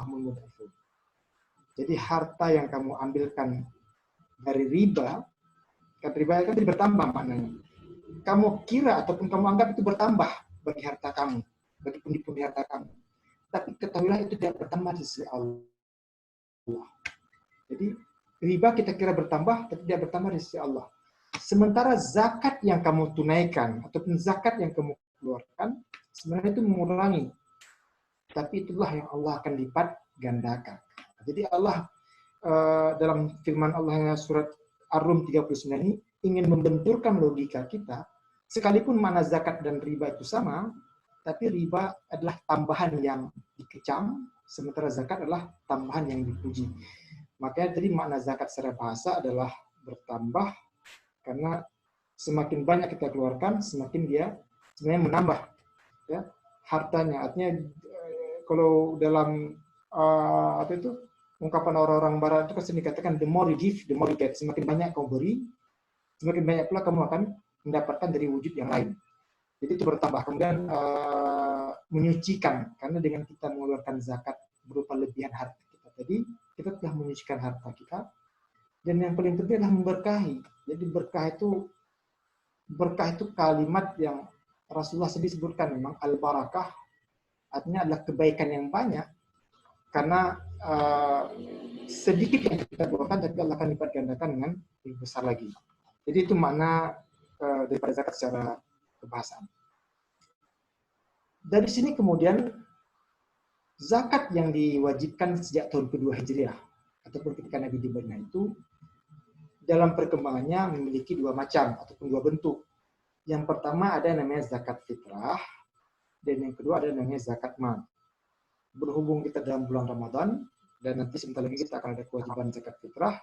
fahmun mudhafun. Jadi harta yang kamu ambilkan dari riba, kan riba kan bertambah maknanya. Kamu kira ataupun kamu anggap itu bertambah bagi harta kamu, bagi pundi-pundi harta kamu. Tapi ketahuilah itu tidak bertambah di sisi Allah. Jadi riba kita kira bertambah, tapi tidak bertambah di sisi Allah. Sementara zakat yang kamu tunaikan ataupun zakat yang kamu keluarkan sebenarnya itu mengurangi. Tapi itulah yang Allah akan lipat gandakan. Jadi Allah dalam firman Allah surat Ar-Rum 39 ini ingin membenturkan logika kita, sekalipun mana zakat dan riba itu sama, tapi riba adalah tambahan yang dikecam, sementara zakat adalah tambahan yang dipuji. Makanya jadi makna zakat secara bahasa adalah bertambah, karena semakin banyak kita keluarkan, semakin dia sebenarnya menambah ya hartanya. Artinya kalau dalam apa itu ungkapan orang-orang barat itu kan dikatakan the more you give, the more you get. Semakin banyak kamu beri, semakin banyak pula kamu akan mendapatkan dari wujud yang lain. Jadi itu bertambah. Kemudian menyucikan, karena dengan kita mengeluarkan zakat berupa lebihan harta kita tadi, kita telah menyucikan harta kita. Dan yang paling penting adalah memberkahi. Jadi berkah itu kalimat yang Rasulullah sendiri sebutkan, memang al-barakah artinya adalah kebaikan yang banyak. Karena sedikit yang kita keluarkan, tapi Allah akan lipat gandakan dengan lebih besar lagi. Jadi itu makna daripada zakat secara kebahasaan. Dari sini kemudian zakat yang diwajibkan sejak tahun kedua Hijriah ataupun ketika Nabi di Madinah itu dalam perkembangannya memiliki dua macam ataupun dua bentuk. Yang pertama ada namanya zakat fitrah dan yang kedua ada namanya zakat mal. Berhubung kita dalam bulan Ramadan dan nanti sebentar lagi kita akan ada kewajiban zakat fitrah,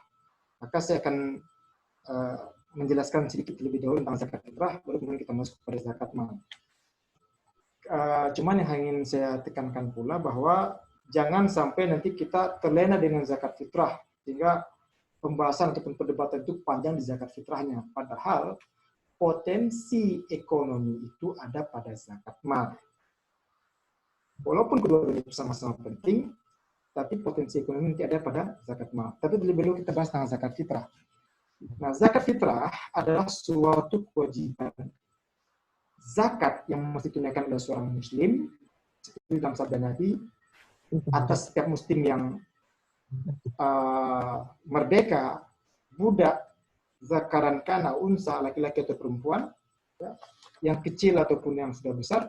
maka saya akan menjelaskan sedikit lebih dahulu tentang zakat fitrah, baru kemudian kita masuk pada zakat mal. Cuman yang ingin saya tekankan pula bahwa jangan sampai nanti kita terlena dengan zakat fitrah sehingga pembahasan ataupun perdebatan itu panjang di zakat fitrahnya. Padahal potensi ekonomi itu ada pada zakat mal. Walaupun kedua-duanya sama-sama penting, tapi potensi ekonomi nanti ada pada zakat mal. Tapi lebih dulu kita bahas tentang zakat fitrah. Nah, zakat fitrah adalah suatu kewajiban zakat yang mesti tunaikan oleh seorang muslim, seperti dalam sabda Nabi, atas setiap muslim yang merdeka, budak, zakaran kana, unsa, laki-laki atau perempuan, ya, yang kecil ataupun yang sudah besar,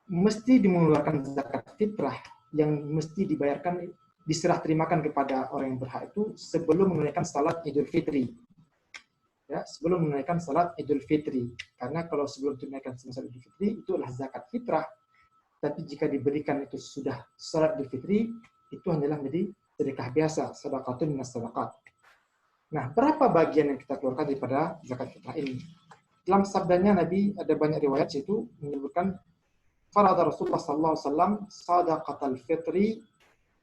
mesti mengeluarkan zakat fitrah yang mesti dibayarkan, diserah terimakan kepada orang yang berhak itu sebelum menunaikan salat Idul Fitri. Ya, sebelum menunaikan salat Idul Fitri. Karena kalau sebelum menunaikan salat Idul Fitri itu adalah zakat fitrah. Tapi jika diberikan itu sudah salat Idul Fitri, itu hanyalah menjadi sedekah biasa, sedekatun minas sedekah. Nah, berapa bagian yang kita keluarkan daripada zakat fitrah ini? Dalam sabdanya Nabi ada banyak riwayat yaitu menyebutkan farada Rasulullah sallallahu alaihi wasallam sadaqatal fitri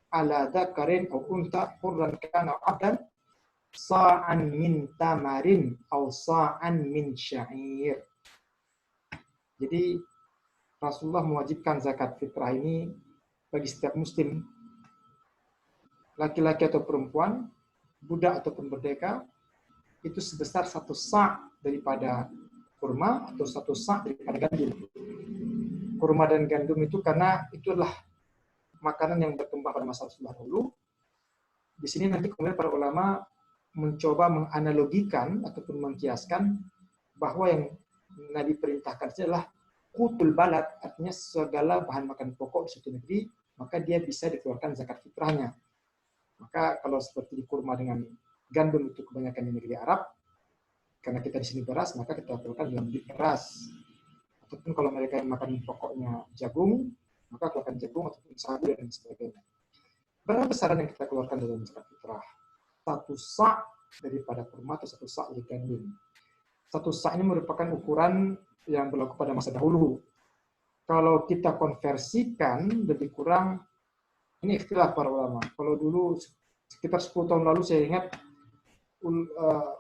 ala dzakarin aw unta hurran kana 'abdan sa'an min tamarin aw sa'an min sya'ir. Jadi Rasulullah mewajibkan zakat fitrah ini bagi setiap muslim, laki-laki atau perempuan, budak ataupun merdeka, itu sebesar 1 sa' daripada kurma atau 1 sa' daripada gandum. Kurma dan gandum itu karena itu adalah makanan yang berkembang pada masa Rasulullah dulu. Di sini nanti kemudian para ulama mencoba menganalogikan ataupun mengkiaskan bahwa yang Nabi perintahkan adalah qutul balad, artinya segala bahan makan pokok di suatu negeri, maka dia bisa dikeluarkan zakat fitrahnya. Maka kalau seperti di kurma dengan gandum itu kebanyakan di negeri Arab, karena kita di sini beras, maka kita keluarkan dalam beras. Ataupun kalau mereka yang makan pokoknya jagung, maka keluarkan jagung ataupun sagu dan sebagainya. Berapa besaran yang kita keluarkan dalam zakat fitrah? 1 sa' daripada kurma atau 1 sa' dari gandum. 1 sa' ini merupakan ukuran yang berlaku pada masa dahulu. Kalau kita konversikan lebih kurang, ini istilah para ulama. Kalau dulu sekitar 10 tahun lalu saya ingat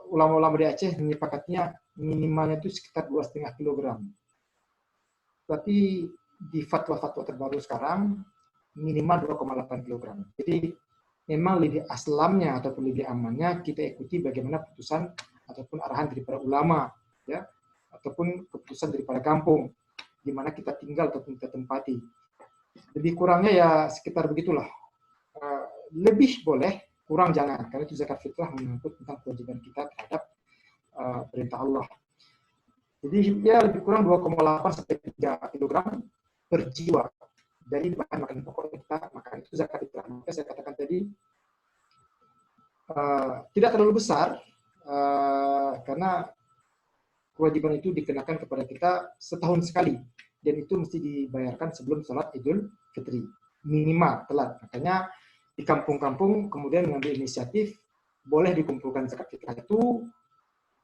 ulama-ulama di Aceh menyepakatnya minimalnya itu sekitar 2,5 kilogram. Tapi di fatwa-fatwa terbaru sekarang minimal 2,8 kg. Jadi memang lebih aslamnya ataupun lebih amannya kita ikuti bagaimana putusan ataupun arahan daripada ulama, ya, ataupun keputusan daripada kampung di mana kita tinggal ataupun kita tempati. Lebih kurangnya ya sekitar begitulah. Lebih boleh, kurang jangan, karena itu zakat fitrah menyangkut tentang kewajiban kita terhadap perintah Allah. Jadi ya lebih kurang 2,8 sampai 3 kg per jiwa dari bahan makanan pokok yang kita makan, itu zakat fitrah. Maka saya katakan tadi tidak terlalu besar karena kewajiban itu dikenakan kepada kita setahun sekali dan itu mesti dibayarkan sebelum sholat Idul Fitri minimal telat. Makanya di kampung-kampung kemudian mengambil inisiatif boleh dikumpulkan zakat fitrah itu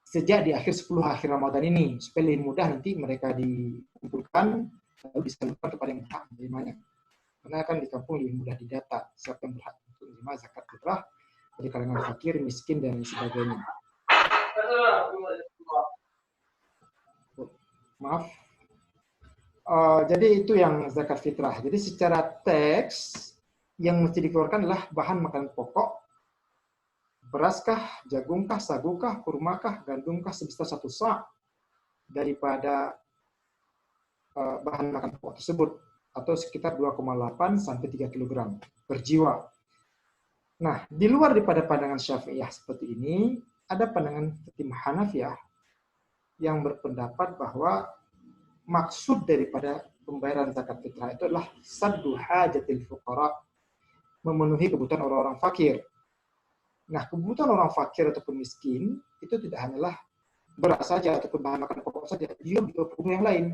sejak di akhir 10 akhir Ramadan ini supaya lebih mudah nanti mereka dikumpulkan lalu disalurkan kepada yang berhak menerimanya. Karena kan di kampung lebih mudah didata siapa yang berhak untuk menerima zakat fitrah dari kalangan fakir, miskin dan sebagainya. Maaf. Jadi itu yang zakat fitrah. Jadi secara teks yang mesti dikeluarkan adalah bahan makanan pokok, beraskah, jagungkah, sagukah, kurmakah, gandumkah sebesar 1 sa' daripada bahan makanan pokok tersebut atau sekitar 2,8 sampai 3 kg per jiwa. Nah, di luar daripada pandangan Syafi'iyah seperti ini, ada pandangan tim Hanafiyah yang berpendapat bahwa maksud daripada pembayaran zakat fitrah itu adalah saddu hajatil fuqara, memenuhi kebutuhan orang-orang fakir. Nah, kebutuhan orang fakir ataupun miskin itu tidak hanyalah beras saja ataupun bahan makanan pokok saja, juga butuh kebutuhan yang lain.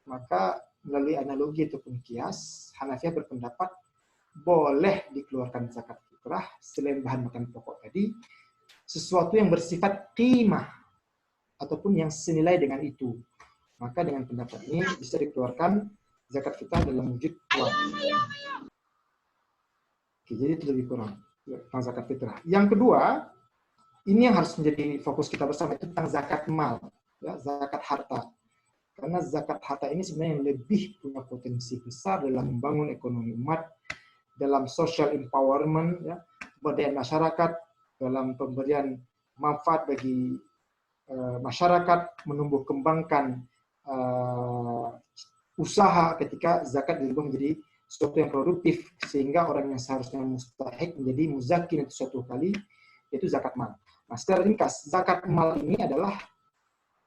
Maka melalui analogi ataupun kias, Hanafiyah berpendapat boleh dikeluarkan zakat fitrah selain bahan makanan pokok tadi, sesuatu yang bersifat qimah ataupun yang senilai dengan itu. Maka dengan pendapat ini bisa dikeluarkan zakat fitrah dalam wujud uang. Oke, jadi itu lebih kurang tentang zakat fitrah. Yang kedua, ini yang harus menjadi fokus kita bersama, itu tentang zakat mal, ya, zakat harta. Karena zakat harta ini sebenarnya yang lebih punya potensi besar dalam membangun ekonomi umat, dalam social empowerment, ya, pemberdayaan masyarakat, dalam pemberian manfaat bagi masyarakat, menumbuh kembangkan usaha ketika zakat dirubah menjadi sesuatu yang produktif sehingga orang yang seharusnya mustahik menjadi muzakin itu suatu kali, yaitu zakat mal. Nah, secara ringkas, zakat mal ini adalah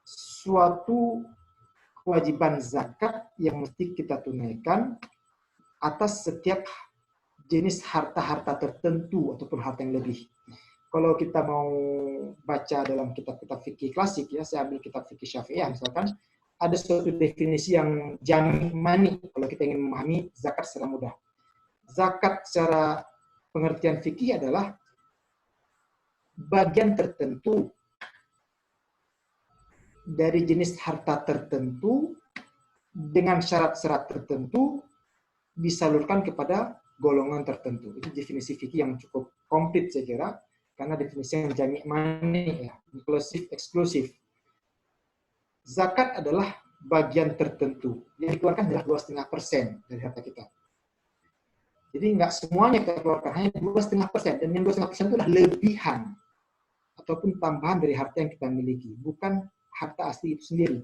suatu kewajiban zakat yang mesti kita tunaikan atas setiap jenis harta-harta tertentu ataupun harta yang lebih. Kalau kita mau baca dalam kitab-kitab fikih klasik, ya, saya ambil kitab fikih Syafi'iyah misalkan, ada suatu definisi yang jami' mani kalau kita ingin memahami zakat secara mudah. Zakat secara pengertian fikih adalah bagian tertentu dari jenis harta tertentu dengan syarat-syarat tertentu disalurkan kepada golongan tertentu. Itu definisi fikih yang cukup komplit saya kira, karena definisi yang jami' mani, ya, inklusif, eksklusif. Zakat adalah bagian tertentu. Yang dikeluarkan adalah 2,5% dari harta kita. Jadi nggak semuanya kita keluarkan, hanya 2,5%. Dan yang 2,5% itu adalah lebihan ataupun tambahan dari harta yang kita miliki, bukan harta asli itu sendiri.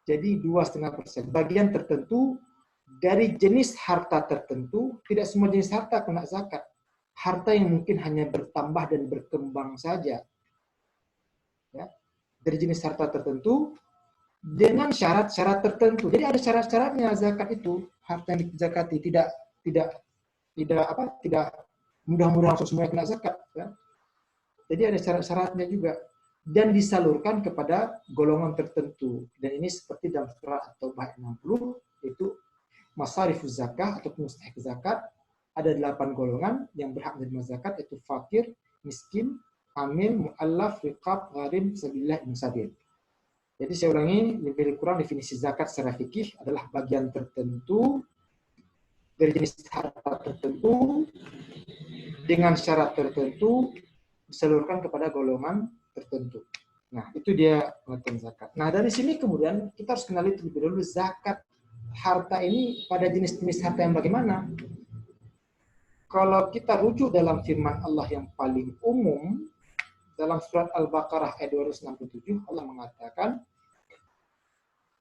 Jadi 2,5%. Bagian tertentu dari jenis harta tertentu, tidak semua jenis harta kena zakat. Harta yang mungkin hanya bertambah dan berkembang saja. Ya. Dari jenis harta tertentu dengan syarat-syarat tertentu. Jadi ada syarat-syaratnya zakat itu. Harta yang dizakati tidak mudah-mudahan langsung semuanya kena zakat. Ya. Jadi ada syarat-syaratnya juga. Dan disalurkan kepada golongan tertentu. Dan ini seperti dalam surah At-Taubah 60, yaitu masarifuz zakah atau mustahik zakat. Ada 8 golongan yang berhak menerima zakat, yaitu fakir, miskin, amil, mu'allaf, riqab, gharim, sabilillah, ibn sabil. Jadi saya ulangi, lebih kurang definisi zakat secara fikih adalah bagian tertentu dari jenis harta tertentu dengan syarat tertentu disalurkan kepada golongan tertentu. Nah, itu dia pengertian zakat. Nah, dari sini kemudian kita harus kenali terlebih dahulu zakat harta ini pada jenis-jenis harta yang bagaimana? Kalau kita rujuk dalam firman Allah yang paling umum, dalam surat Al-Baqarah ayat 267, Allah mengatakan,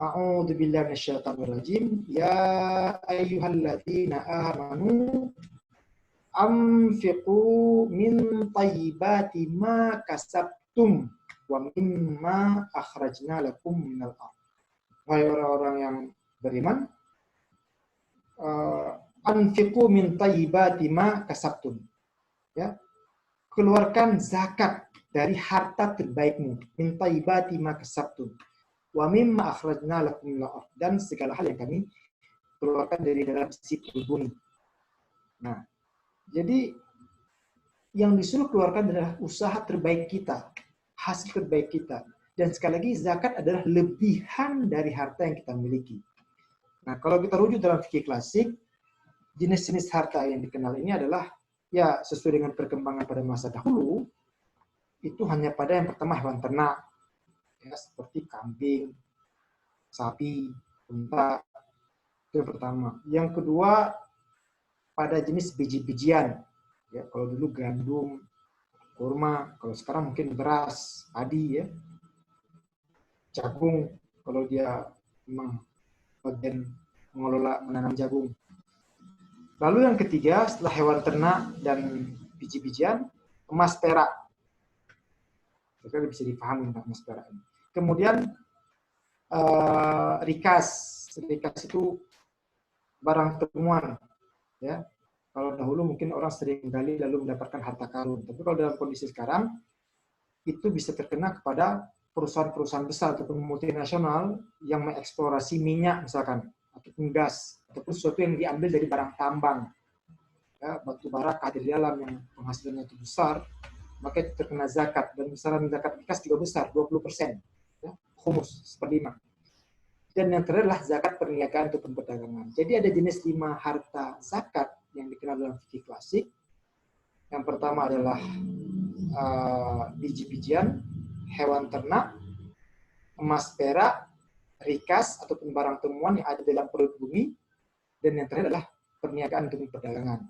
A'udzu billahi minasyaitonir rajim, ya ayyuhalladzina amanu anfiqu min thayyibati ma kasabtum wa mimma akhrajna lakum minal ardh. Wahai orang-orang yang beriman, anfiqu min thayyibati ma kasabtum. Ya. Keluarkan zakat dari harta terbaikmu, min thayyibati ma kasabtum. Wa mimma akhrajna lakum minal ardh, dan segala hal yang kami keluarkan dari dalam sisi bumi. Nah, jadi yang disuruh keluarkan adalah usaha terbaik kita, hasil terbaik kita. Dan sekali lagi, zakat adalah lebihan dari harta yang kita miliki. Nah, kalau kita rujuk dalam fikih klasik, jenis-jenis harta yang dikenal ini adalah, ya sesuai dengan perkembangan pada masa dahulu, itu hanya pada yang pertama hewan ternak, ya, seperti kambing, sapi, unta, itu yang pertama. Yang kedua, pada jenis biji-bijian. Ya, kalau dulu gandum, kurma, kalau sekarang mungkin beras, padi, ya, jagung, kalau dia memang bagian mengelola menanam jagung. Lalu yang ketiga, setelah hewan ternak dan biji-bijian, emas perak. Jadi bisa dipahami tentang emas perak ini. Kemudian rikas. Rikas itu barang temuan. Ya, kalau dahulu mungkin orang sering gali lalu mendapatkan harta karun. Tapi kalau dalam kondisi sekarang, itu bisa terkena kepada perusahaan-perusahaan besar ataupun multinasional yang mengeksplorasi minyak misalkan, ataupun gas, ataupun sesuatu yang diambil dari barang tambang. Ya, batu bara kadir di alam yang penghasilannya itu besar, maka itu terkena zakat. Dan besaran zakat rikas juga besar, 20%. Ya, khumus, seperlima. Dan yang terakhir adalah zakat perniagaan ataupun perdagangan. Jadi ada jenis 5 harta zakat yang dikenal dalam fikih klasik. Yang pertama adalah biji-bijian, hewan ternak, emas perak, rikas ataupun barang temuan yang ada dalam perut bumi, dan yang terakhir adalah perniagaan ataupun perdagangan.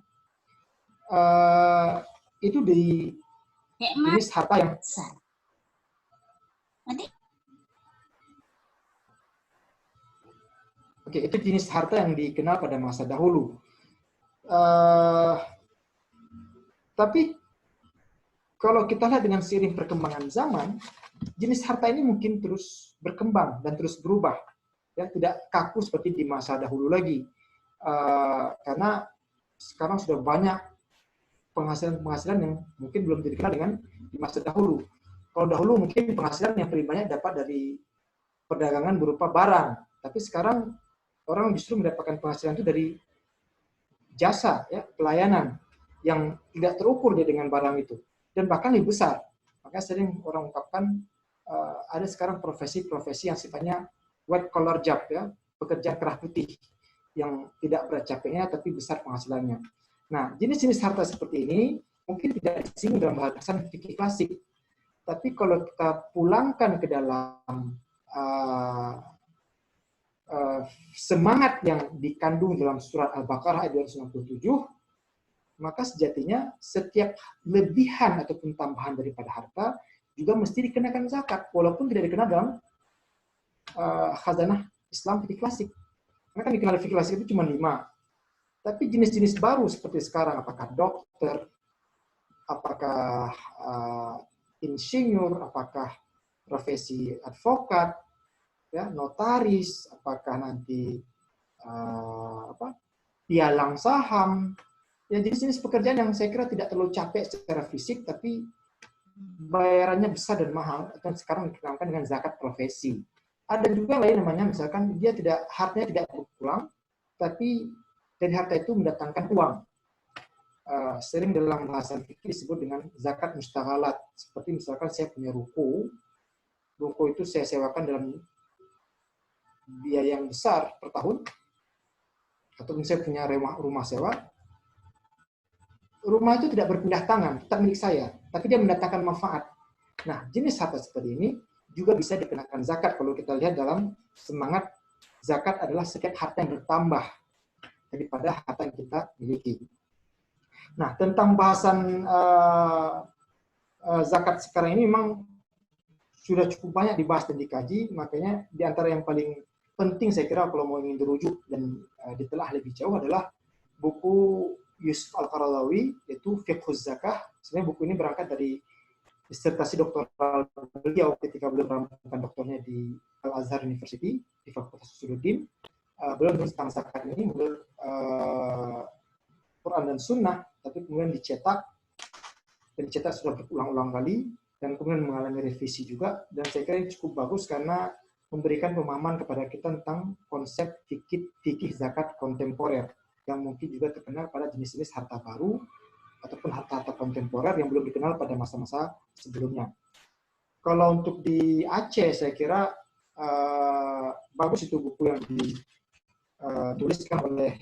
Itu di jenis harta yang Oke, itu jenis harta yang dikenal pada masa dahulu. Tapi kalau kita lihat dengan seiring perkembangan zaman, jenis harta ini mungkin terus berkembang dan terus berubah. Ya, tidak kaku seperti di masa dahulu lagi. Karena sekarang sudah banyak penghasilan-penghasilan yang mungkin belum dikenal dengan di masa dahulu. Kalau dahulu mungkin penghasilan yang paling banyak dapat dari perdagangan berupa barang. Tapi sekarang orang justru mendapatkan penghasilan itu dari jasa, ya, pelayanan yang tidak terukur dia dengan barang itu. Dan bahkan lebih besar. Maka sering orang ungkapkan ada sekarang profesi-profesi yang sifatnya white collar job, ya, pekerjaan kerah putih yang tidak berat capeknya tapi besar penghasilannya. Nah, jenis-jenis harta seperti ini mungkin tidak disinggung dalam bahasan fikih klasik. Tapi kalau kita pulangkan ke dalam semangat yang dikandung dalam surat Al-Baqarah ayat 267, maka sejatinya setiap lebihan ataupun tambahan daripada harta juga mesti dikenakan zakat, walaupun tidak dikenal dalam khazanah Islam fikih klasik. Karena kan dikenal fikih klasik itu cuma 5. Tapi jenis-jenis baru seperti sekarang, apakah dokter, apakah insinyur, apakah profesi advokat, ya, notaris, apakah nanti pialang saham, ya, jenis-jenis pekerjaan yang saya kira tidak terlalu capek secara fisik, tapi bayarannya besar dan mahal, dan sekarang dikenalkan dengan zakat profesi. Ada juga lain namanya, misalkan dia tidak, hartanya tidak berkurang, tapi dari harta itu mendatangkan uang. Sering dalam bahasan fikih disebut dengan zakat mustaghalat. Seperti misalkan saya punya ruko itu saya sewakan dalam biaya yang besar per tahun, atau misalnya punya rumah sewa, rumah itu tidak berpindah tangan, tetap milik saya, tapi dia mendatangkan manfaat. Nah, jenis harta seperti ini juga bisa dikenakan zakat kalau kita lihat dalam semangat zakat adalah setiap harta yang bertambah daripada harta yang kita miliki. Nah, tentang bahasan zakat sekarang ini memang sudah cukup banyak dibahas dan dikaji, makanya di antara yang paling penting saya kira kalau mau ingin dirujuk dan ditelah lebih jauh adalah buku Yusuf Al-Qaradawi, yaitu Fiqhuz Zakah. Sebenarnya buku ini berangkat dari disertasi doktoral beliau ketika beliau melakukan doktornya di Al-Azhar University di Fakultas Usuluddin. Beliau menulis tentang zakat ini menurut Quran dan Sunnah, tapi kemudian dicetak sudah berulang-ulang kali dan kemudian mengalami revisi juga, dan saya kira ini cukup bagus karena memberikan pemahaman kepada kita tentang konsep fikih zakat kontemporer yang mungkin juga terkenal pada jenis-jenis harta baru ataupun harta-harta kontemporer yang belum dikenal pada masa-masa sebelumnya. Kalau untuk di Aceh, saya kira bagus itu buku yang dituliskan oleh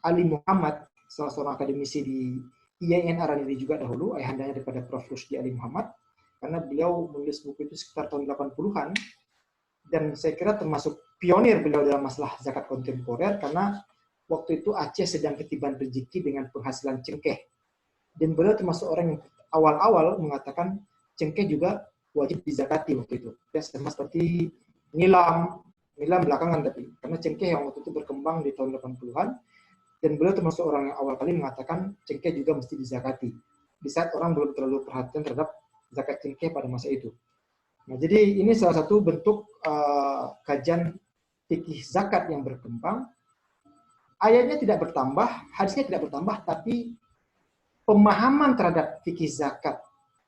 Ali Muhammad, salah seorang akademisi di IAIN Araniri juga dahulu, ayahandanya daripada Prof. Rusdi Ali Muhammad, karena beliau menulis buku itu sekitar tahun 80-an, dan saya kira termasuk pionir beliau dalam masalah zakat kontemporer, karena waktu itu Aceh sedang ketiban rezeki dengan penghasilan cengkeh. Dan beliau termasuk orang yang awal-awal mengatakan cengkeh juga wajib dizakati waktu itu. Ya, sama seperti nilam belakangan tapi, karena cengkeh yang waktu itu berkembang di tahun 80-an, dan beliau termasuk orang yang awal kali mengatakan cengkeh juga mesti dizakati. Di saat orang belum terlalu perhatian terhadap zakat cengkeh pada masa itu. Nah, jadi ini salah satu bentuk kajian fikih zakat yang berkembang. Ayatnya tidak bertambah, hadisnya tidak bertambah, tapi pemahaman terhadap fikih zakat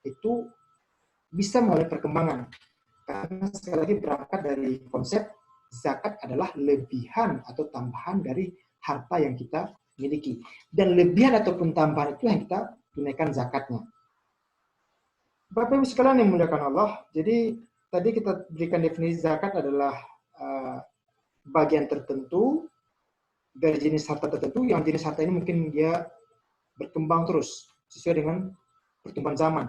itu bisa mengalami perkembangan. Karena sekali lagi berangkat dari konsep zakat adalah lebihan atau tambahan dari harta yang kita miliki. Dan lebihan ataupun tambahan itu yang kita tunaikan zakatnya. Bapak Ibu sekalian yang dimuliakan Allah, jadi tadi kita berikan definisi zakat adalah bagian tertentu dari jenis harta tertentu, yang jenis harta ini mungkin dia berkembang terus sesuai dengan pertumbuhan zaman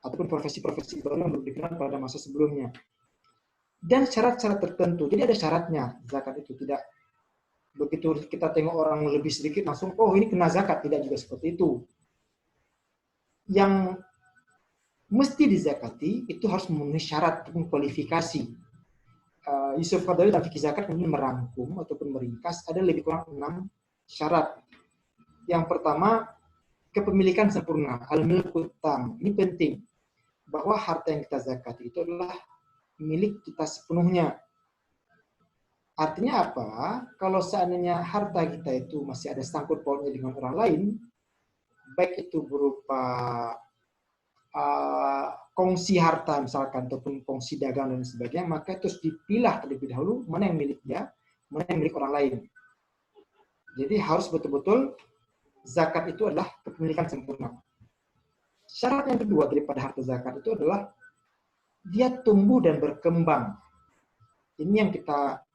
ataupun profesi-profesi baru yang belum dikenal pada masa sebelumnya. Dan syarat-syarat tertentu. Jadi ada syaratnya zakat itu, tidak begitu kita tengok orang lebih sedikit langsung oh ini kena zakat, tidak juga seperti itu. Yang mesti dizakati itu harus memenuhi syarat ataupun kualifikasi. Yusuf Qaradawi dalam fikih zakat kemudian merangkum ataupun meringkas ada lebih kurang 6 syarat. Yang pertama, kepemilikan sempurna, al-milku tam. Ini penting, bahwa harta yang kita zakati itu adalah milik kita sepenuhnya. Artinya apa? Kalau seandainya harta kita itu masih ada sangkut pautnya dengan orang lain, baik itu berupa kongsi harta misalkan, ataupun kongsi dagang dan sebagainya, maka itu harus dipilah terlebih dahulu mana yang milik dia, mana yang milik orang lain. Jadi harus betul-betul zakat itu adalah kepemilikan sempurna. Syarat yang kedua daripada harta zakat itu adalah dia tumbuh dan berkembang. Ini yang kita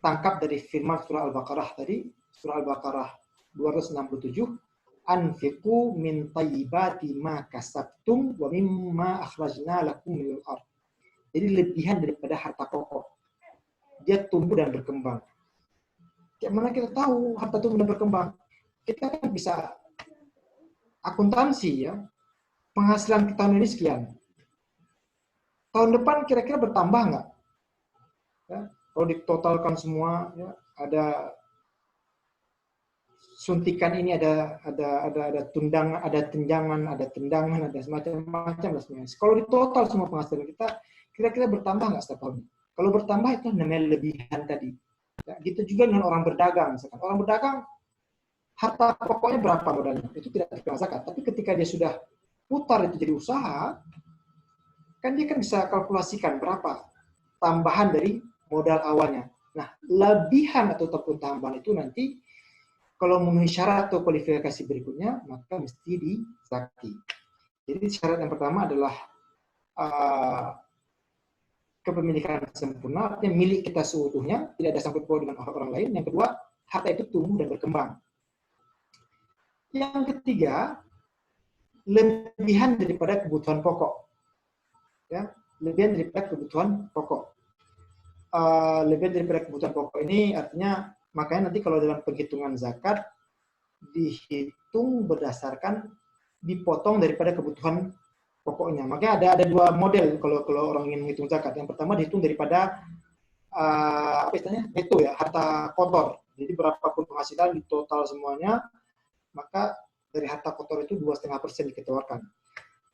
tangkap dari firman surah Al-Baqarah tadi, surah Al-Baqarah 267, anfiqu min thayyibati ma kasabtum wa mimma akhrajna lakum minal ardh. Jadi lebihan daripada harta pokok. Dia tumbuh dan berkembang. Kayak mana kita tahu harta tumbuh dan berkembang? Kita kan bisa akuntansi ya. Penghasilan kita tahun ini sekian. Tahun depan kira-kira bertambah nggak? Ya, kalau ditotalkan semua, ya, ada suntikan ini, ada tundangan, ada tenjangan, ada tendangan, ada semacam-macam lah semuanya. Kalau ditotal semua penghasilan kita, kira-kira bertambah nggak setiap tahun? Kalau bertambah itu namanya lebihan tadi. Ya, gitu juga dengan orang berdagang. Misalkan orang berdagang, harta pokoknya berapa modalnya? Itu tidak terkena zakat. Tapi ketika dia sudah putar itu jadi usaha, kan dia kan bisa kalkulasikan berapa tambahan dari modal awalnya. Nah, lebihan atau tambahan itu nanti kalau memenuhi syarat atau kualifikasi berikutnya, maka mesti dizakati. Jadi syarat yang pertama adalah kepemilikan sempurna, artinya milik kita seutuhnya, tidak ada sangkut paut dengan orang lain. Yang kedua, harta itu tumbuh dan berkembang. Yang ketiga, lebihan daripada kebutuhan pokok. Ya, lebihan daripada kebutuhan pokok. lebih daripada kebutuhan pokok ini artinya makanya nanti kalau dalam penghitungan zakat dihitung berdasarkan dipotong daripada kebutuhan pokoknya. Makanya ada dua model kalau orang ingin menghitung zakat. Yang pertama dihitung daripada apa istilahnya neto ya, harta kotor. Jadi berapapun penghasilan di total semuanya, maka dari harta kotor itu 2,5% dikeluarkan.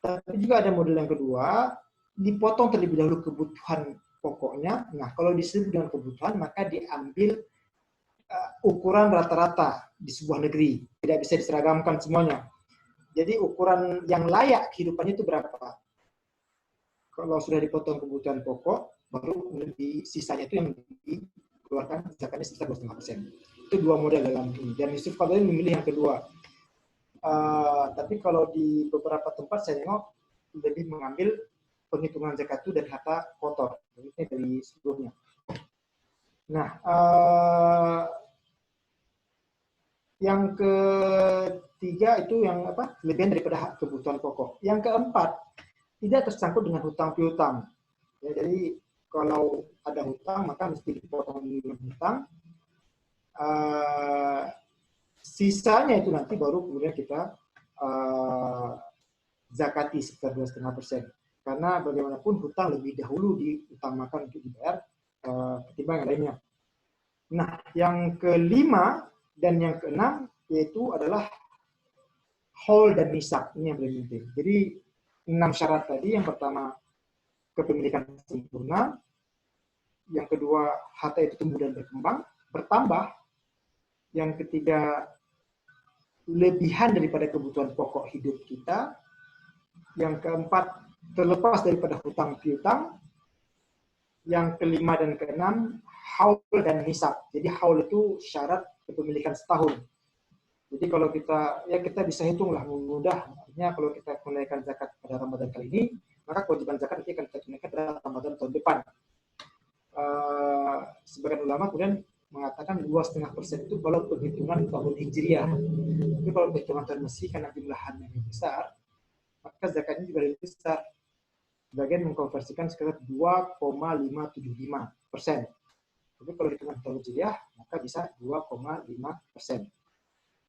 Tapi juga ada model yang kedua, dipotong terlebih dahulu kebutuhan pokoknya. Nah, kalau disebut dengan kebutuhan, maka diambil ukuran rata-rata di sebuah negeri. Tidak bisa diseragamkan semuanya. Jadi ukuran yang layak kehidupannya itu berapa? Kalau sudah dipotong kebutuhan pokok, baru di sisanya itu yang dikeluarkan zakatnya sekitar 2,5%. Itu dua model dalam ini. Dan Yusuf Qaradawi memilih yang kedua. Tapi kalau di beberapa tempat saya tengok lebih mengambil penghitungan zakat itu dari harta kotor, ini dari sebelumnya. Nah, yang ketiga itu yang apa? Lebihan daripada kebutuhan pokok. Yang keempat, tidak tersangkut dengan hutang piutang. Ya, jadi kalau ada hutang maka mesti dipotong dengan hutang. Sisanya itu nanti baru kemudian kita zakati sekitar 2,5%. Karena bagaimanapun hutang lebih dahulu diutamakan untuk dibayar ketimbang yang lainnya. Nah, yang kelima dan yang keenam yaitu adalah haul dan nisab. Ini yang paling penting. Jadi 6 syarat tadi, yang pertama kepemilikan sempurna, yang kedua harta itu tumbuh dan bertambah, yang ketiga lebihan daripada kebutuhan pokok hidup kita, yang keempat terlepas daripada hutang piutang, yang kelima dan keenam haul dan hisab. Jadi haul itu syarat kepemilikan setahun. Jadi kalau kita bisa hitunglah mudah. Artinya kalau kita tunaikan zakat pada Ramadan kali ini, maka kewajiban zakat nanti akan kita tunaikan pada Ramadan tahun depan. Sebagian ulama kemudian mengatakan 2,5% itu kalau perhitungan tahun Hijriah. Tapi kalau perhitungan tahun Masehi karena jumlahannya lebih besar, maka zakatnya juga lebih besar. Sebagian mengkonversikan sekitar 2,575%. Tapi kalau hitungan tahun Hijriah, maka bisa 2,5%.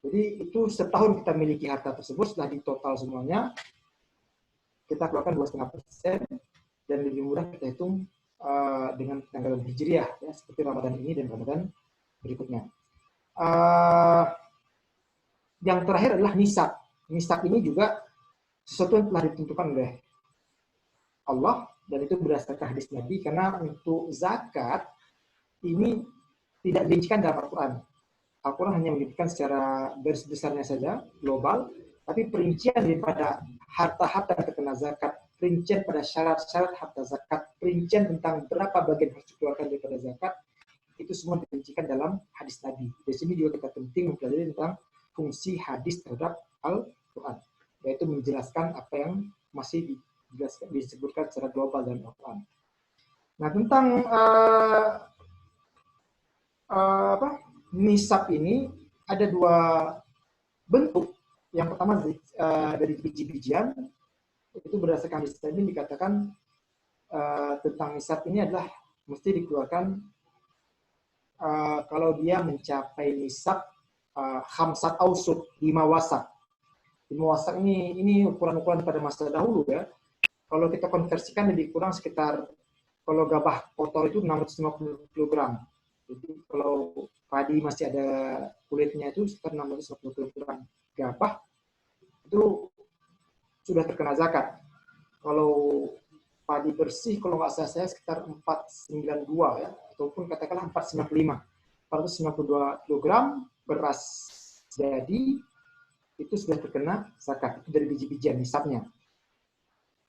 Jadi itu setahun kita miliki harta tersebut, setelah ditotal semuanya, kita keluarkan 2,5%, dan lebih mudah kita hitung dengan tanggalan Hijriah, ya, seperti Ramadan ini dan Ramadan berikutnya. Yang terakhir adalah nisab. Nisab ini juga sesuatu yang telah ditentukan oleh Allah, dan itu berdasarkan hadis Nabi, karena untuk zakat ini tidak dirincikan dalam Al-Quran. Al-Quran hanya menyebutkan secara garis besarnya saja, global, tapi perincian daripada harta-harta yang terkena zakat, perincian pada syarat-syarat harta zakat, perincian tentang berapa bagian harus dikeluarkan daripada zakat, itu semua dirincikan dalam hadis Nabi. Di sini juga kita penting mempelajari tentang fungsi hadis terhadap Al-Quran, yaitu menjelaskan apa yang masih disebutkan secara global dalam Al-Quran. Nah, tentang nisab ini ada dua bentuk. Yang pertama dari biji-bijian, itu berdasarkan hadis tadi dikatakan tentang nisab ini adalah mesti dikeluarkan kalau dia mencapai nisab khamsat ausud, 5 wasak. 5 wasak ini ukuran-ukuran pada masa dahulu ya. Kalau kita konversikan lebih kurang sekitar, kalau gabah kotor itu 650 kg. Jadi kalau padi masih ada kulitnya itu sekitar 650 kg gabah, itu sudah terkena zakat. Kalau padi bersih, kalau nggak salah saya sekitar 492 ya, ataupun katakanlah 495. 492 kg beras jadi itu sudah terkena zakat. Itu dari biji-bijian nisabnya.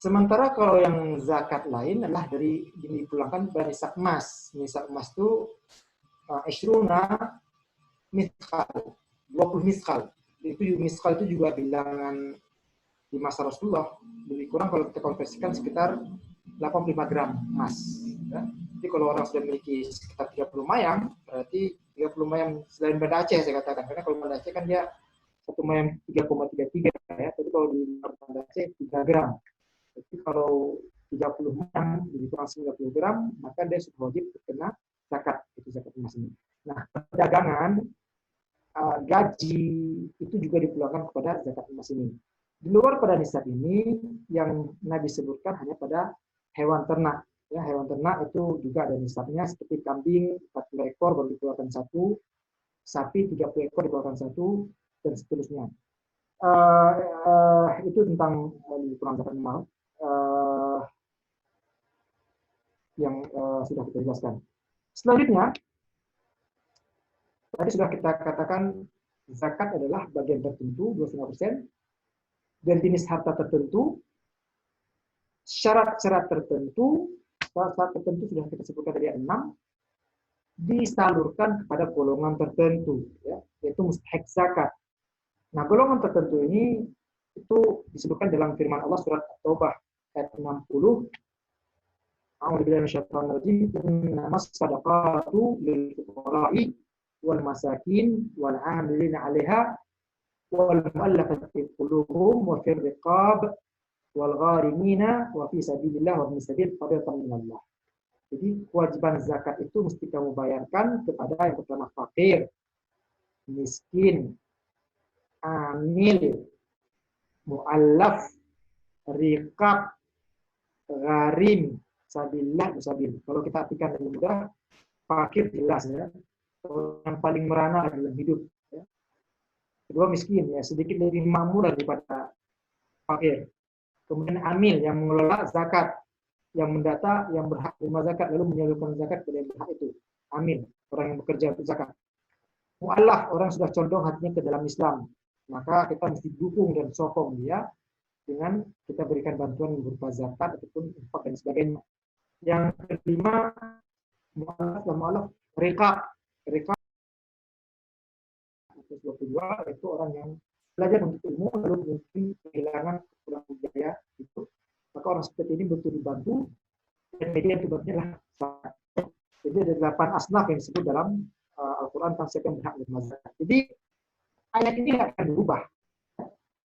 Sementara kalau yang zakat lain adalah dari dipulangkan dari nisab emas. Nisab emas itu ishruna miskal, 20 miskal. Itu miskal itu juga bilangan di masa Rasulullah. Lebih kurang kalau kita konversikan sekitar 85 gram emas. Ya. Jadi kalau orang sudah memiliki sekitar 30 mayang, berarti 30 mayang selain Banda Aceh saya katakan. Karena kalau Banda Aceh kan dia 1 mayang 3,33 ya. Tapi kalau di Banda Aceh 3 gram. Jadi kalau 36 lebih kurang 90 gram, maka dia sudah wajib terkena zakat, itu zakat emas ini. Nah, perdagangan, gaji itu juga dipulangkan kepada zakat emas ini. Di luar pada nisab ini, yang Nabi sebutkan hanya pada hewan ternak. Ya, hewan ternak itu juga ada nisabnya, seperti kambing 40 ekor baru dikeluarkan satu, sapi 30 ekor dikeluarkan satu, dan seterusnya. Itu tentang kurang zakat mal yang sudah kita jelaskan. Selanjutnya, tadi sudah kita katakan zakat adalah bagian tertentu 25% dari jenis harta tertentu, syarat-syarat tertentu, syarat tertentu sudah kita sebutkan dari 6, disalurkan kepada golongan tertentu, ya, yaitu mustahik zakat. Nah, golongan tertentu ini itu disebutkan dalam firman Allah surat At-Taubah ayat 60. A'udzubillahi minasyaitonir rajim. Innamas shadaqatu lil fuqara'i wal masakin wal 'amilina 'alaiha wal mu'allafati qulubuhum wa fir riqab wal gharimina wa fi sabilillah wa ibnis sabil fardatan minallah. Jadi kewajiban zakat itu mesti kamu bayarkan kepada yang pertama fakir, miskin, amil, mu'allaf, riqab, gharim, sabilillah, musabil. Kalau kita artikan lebih mudah, fakir jelas ya, yang paling merana dalam hidup. Ya. Kedua miskin, ya sedikit lebih makmur daripada fakir. Kemudian amil yang mengelola zakat, yang mendata, yang berhak terima zakat, lalu menyalurkan zakat kepada yang berhak itu. Amil, orang yang bekerja untuk zakat. Mu'allaf, orang sudah condong hatinya ke dalam Islam. Maka kita mesti dukung dan sokong dia dengan kita berikan bantuan berupa zakat ataupun infak dan sebagainya. Yang kelima, mu'allaf, riqab. Riqab 22 itu orang yang belajar untuk ilmu lalu mungkin kehilangan kurang biaya itu. Maka orang seperti ini butuh dibantu dan media yang dibantunya adalah zakat. Jadi ada 8 asnaf yang disebut dalam Al-Quran tentang siapa yang berhak menerima zakat. Jadi ayat ini tidak akan berubah.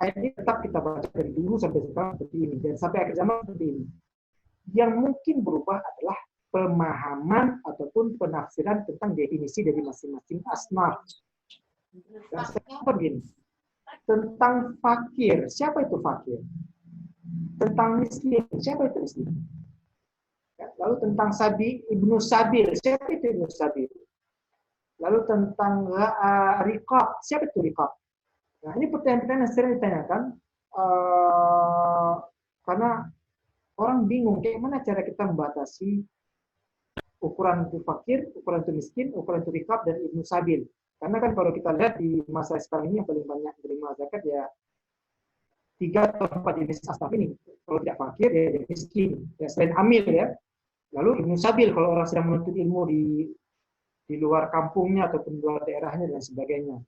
Ayat ini tetap kita baca dari dulu sampai sekarang seperti ini dan sampai akhir zaman seperti ini. Yang mungkin berubah adalah pemahaman ataupun penafsiran tentang definisi dari masing-masing asnaf. Dan seperti begini, tentang fakir, siapa itu fakir? Tentang miskin, siapa itu miskin? Lalu tentang ibnu sabil, siapa itu ibnu sabil? Lalu tentang riqab, siapa itu riqab? Nah, ini pertanyaan-pertanyaan yang sering ditanyakan karena orang bingung bagaimana cara kita membatasi ukuran itu fakir, ukuran itu miskin, ukuran itu riqab, dan ibnu sabil. Karena kan kalau kita lihat di masa sekarang ini yang paling banyak menerima zakat ya 3 atau 4 jenis asnaf ini. Kalau tidak fakir ya miskin, ya selain amil ya. Lalu ibnu sabil kalau orang sedang menuntut ilmu di luar kampungnya ataupun di luar daerahnya dan sebagainya.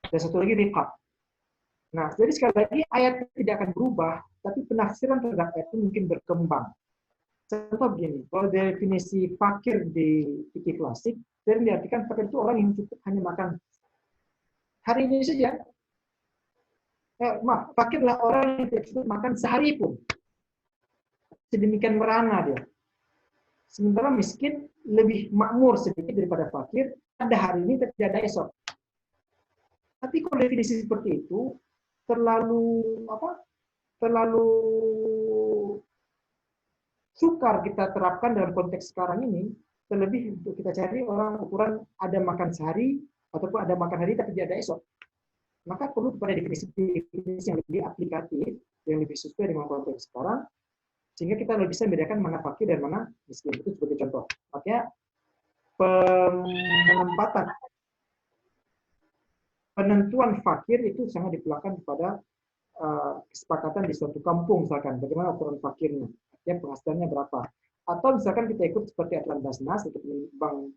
Dan satu lagi riqab. Nah, jadi sekali lagi ayat tidak akan berubah, tapi penafsiran terhadap ayat itu mungkin berkembang. Contoh begini, kalau definisi fakir di fikih klasik, sering diartikan fakir itu orang yang cukup hanya makan hari ini saja. Fakir adalah orang yang tidak cukup makan sehari pun. Sedemikian merana dia. Sementara miskin lebih makmur sedikit daripada fakir, ada hari ini tidak ada esok. Tapi kalau definisi seperti itu terlalu sukar kita terapkan dalam konteks sekarang ini, terlebih untuk kita cari orang ukuran ada makan sehari ataupun ada makan hari tapi tidak ada esok. Maka perlu kepada definisi yang lebih aplikatif, yang lebih sesuai dengan konteks sekarang, sehingga kita lebih bisa membedakan mana fakir dan mana miskin. Itu sebagai contoh. Makanya penentuan fakir itu sangat dipulangkan kepada kesepakatan di suatu kampung, misalkan bagaimana ukuran fakirnya, artinya penghasilannya berapa. Atau misalkan kita ikut seperti aturan Basnas untuk Bank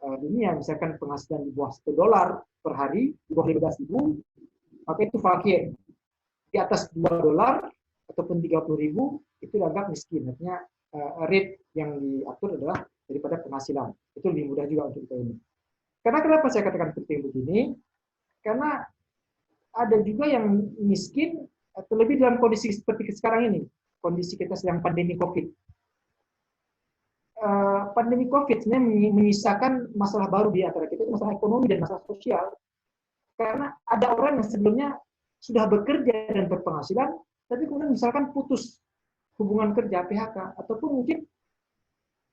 Dunia, misalkan penghasilan di bawah $1 per hari, di bawah 15.000, maka itu fakir. Di atas $2 ataupun 30.000 itu dianggap miskin. Artinya rate yang diatur adalah daripada penghasilan. Itu lebih mudah juga untuk kita ini. Karena kenapa saya katakan penting begini? Karena ada juga yang miskin, terlebih dalam kondisi seperti sekarang ini. kondisi kita sedang pandemi COVID. Pandemi COVID sebenarnya menyisakan masalah baru di antara kita, masalah ekonomi dan masalah sosial. Karena ada orang yang sebelumnya sudah bekerja dan berpenghasilan, tapi kemudian misalkan putus hubungan kerja, PHK, ataupun mungkin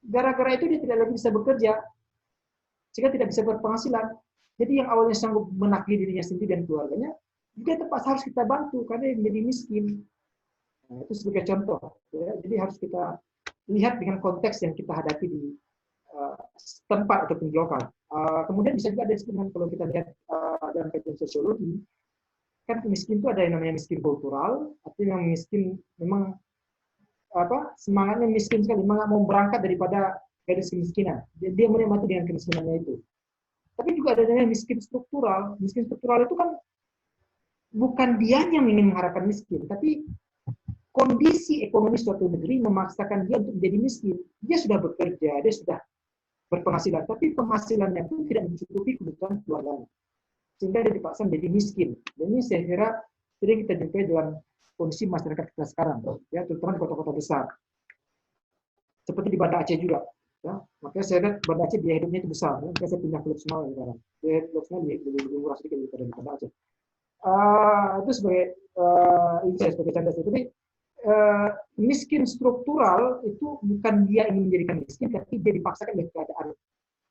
gara-gara itu dia tidak lagi bisa bekerja, sehingga tidak bisa berpenghasilan. Jadi yang awalnya sanggup menakdir dirinya sendiri dan keluarganya, juga terpaksa harus kita bantu karena dia menjadi miskin. Nah, itu sebagai contoh. Ya. Jadi harus kita lihat dengan konteks yang kita hadapi di tempat ataupun di lokal. Kemudian bisa juga disebutkan kalau kita lihat dalam kajian sosiologi, kan miskin itu ada yang namanya miskin kultural, artinya yang miskin memang semangatnya miskin sekali, memang mau berangkat daripada garis kemiskinan. Dia menikmati dengan kemiskinannya itu. Tapi juga ada yang miskin struktural. Miskin struktural itu kan bukan dia yang ingin mengharapkan miskin, tapi kondisi ekonomi suatu negeri memaksakan dia untuk menjadi miskin. Dia sudah bekerja, dia sudah berpenghasilan, tapi penghasilannya itu tidak mencukupi kebutuhan keluarganya. Sehingga dia dipaksa menjadi miskin. Dan ini saya kira sering kita jumpai dalam kondisi masyarakat kita sekarang, ya, terutama di kota-kota besar. Seperti di Banda Aceh juga. Ya. Makanya saya lihat Banda Aceh biaya hidupnya itu besar. Ya. Makanya saya pindah ke Lok sekarang. Biaya hidup lebih murah sedikit daripada di Banda Aceh. Itu sebagai ini saya sebagai canda. Tapi miskin struktural itu bukan dia ingin menjadikan miskin, tapi dia dipaksakan oleh keadaan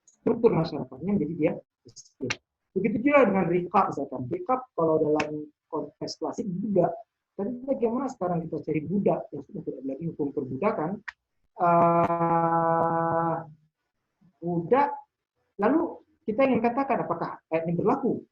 struktur masyarakatnya menjadi dia miskin. Begitu juga dengan rikab, misalkan. Rikab kalau dalam konteks klasik juga. Tapi bagaimana sekarang kita cari budak yang sudah tidak lagi hukum perbudakan, budak, lalu kita ingin katakan apakah ayat ini berlaku?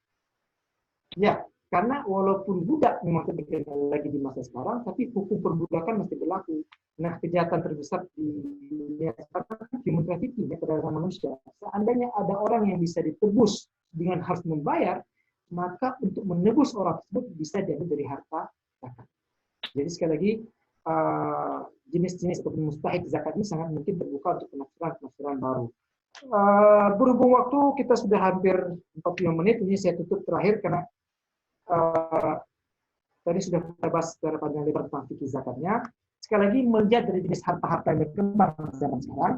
Ya, karena walaupun budak memang tidak lagi di masa sekarang, tapi hukum perbudakan masih berlaku. Nah, kejahatan terbesar di dunia sekarang human trafficking, ya, perdagangan manusia. Seandainya ada orang yang bisa ditebus dengan harus membayar, maka untuk menebus orang tersebut bisa diambil dari harta zakat. Jadi sekali lagi, jenis-jenis atau mustahik zakat ini sangat mungkin terbuka untuk penafsiran baru. Berhubung waktu kita sudah hampir 45 menit, ini saya tutup terakhir karena tadi sudah kita bahas secara panjang lebar tentang fikih zakatnya. Sekali lagi melihat dari jenis harta-harta yang berkembang zaman sekarang,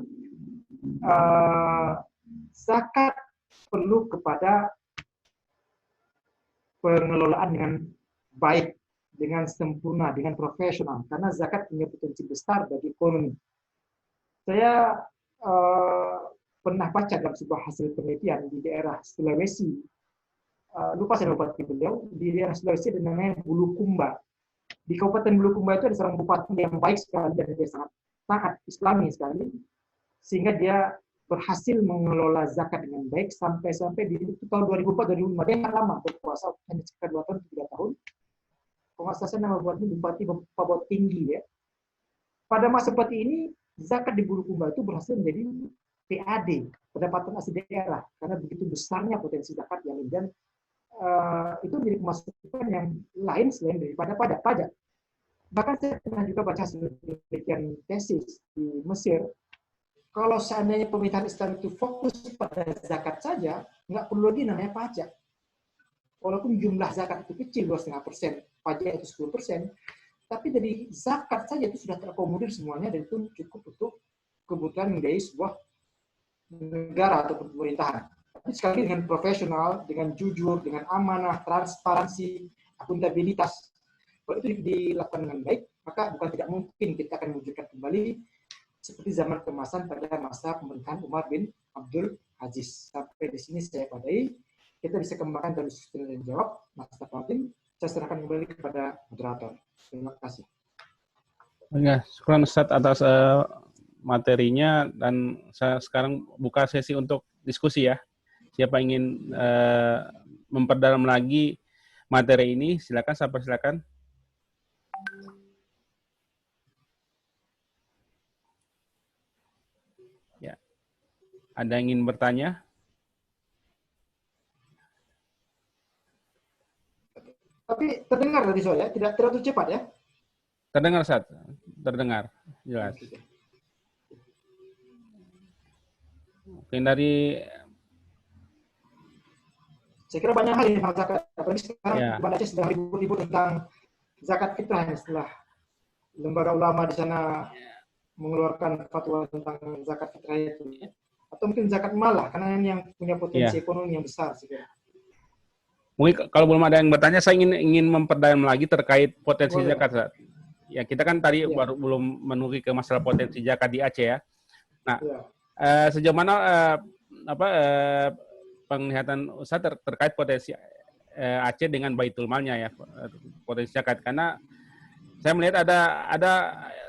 zakat perlu kepada pengelolaan dengan baik, dengan sempurna, dengan profesional, karena zakat punya potensi besar bagi ekonomi. Saya pernah baca dalam sebuah hasil penelitian di daerah Sulawesi, lupa saya bupati beliau, di daerah Sulawesi ada namanya Bulukumba. Di Kabupaten Bulukumba itu ada seorang bupati yang baik sekali dan dia sangat islami sekali, sehingga dia berhasil mengelola zakat dengan baik sampai di tahun 2004-2005. Dia nggak lama berkuasa, hanya sekitar 2 tahun, 3 tahun. Penguasaan nama Bupati Papua Tinggi, ya. Pada masa seperti ini, zakat di Bulukumba itu berhasil menjadi PAD, pendapatan asli daerah, karena begitu besarnya potensi zakat yang dan itu menjadi pemasukan yang lain selain daripada pajak. Bahkan saya pernah juga baca hasil penelitian tesis di Mesir. Kalau seandainya pemerintahan Islam itu fokus pada zakat saja, nggak perlu lagi namanya pajak. Walaupun jumlah zakat itu kecil, 2,5%, pajak itu 10%, tapi dari zakat saja itu sudah terakomodir semuanya dan itu cukup untuk kebutuhan menjadi sebuah negara atau pemerintahan. Tapi sekali dengan profesional, dengan jujur, dengan amanah, transparansi, akuntabilitas, kalau itu dilakukan dengan baik, maka bukan tidak mungkin kita akan mewujudkan kembali seperti zaman keemasan pada masa pemerintahan Umar bin Abdul Aziz. Sampai di sini saya padai. Kita bisa kembangkan dalam sistem dan jawab. Mas Fatim, saya serahkan kembali kepada moderator. Terima kasih. Ya, syukur Ustaz atas materinya, dan saya sekarang buka sesi untuk diskusi ya. Siapa ingin memperdalam lagi materi ini, silakan. Ya, ada yang ingin bertanya? Tapi terdengar tadi soalnya, tidak terlalu cepat ya? Terdengar, Ustaz. Terdengar, jelas. Mungkin dari... Saya kira banyak hal yang zakat. Apalagi sekarang ya. Banda Aceh sedang ribut-ribut tentang zakat fitrah setelah lembaga ulama di sana mengeluarkan fatwa tentang zakat fitrah itu, atau mungkin zakat malah karena ini yang punya potensi ekonomi yang besar sih. Mungkin kalau belum ada yang bertanya, saya ingin memperdalam lagi terkait potensi zakat, Ustaz. Ya, kita kan tadi baru belum menuju ke masalah potensi zakat di Aceh ya. Nah, sejauh mana penglihatan Ustaz terkait potensi Aceh dengan Baitul Malnya ya, potensi zakat, karena saya melihat ada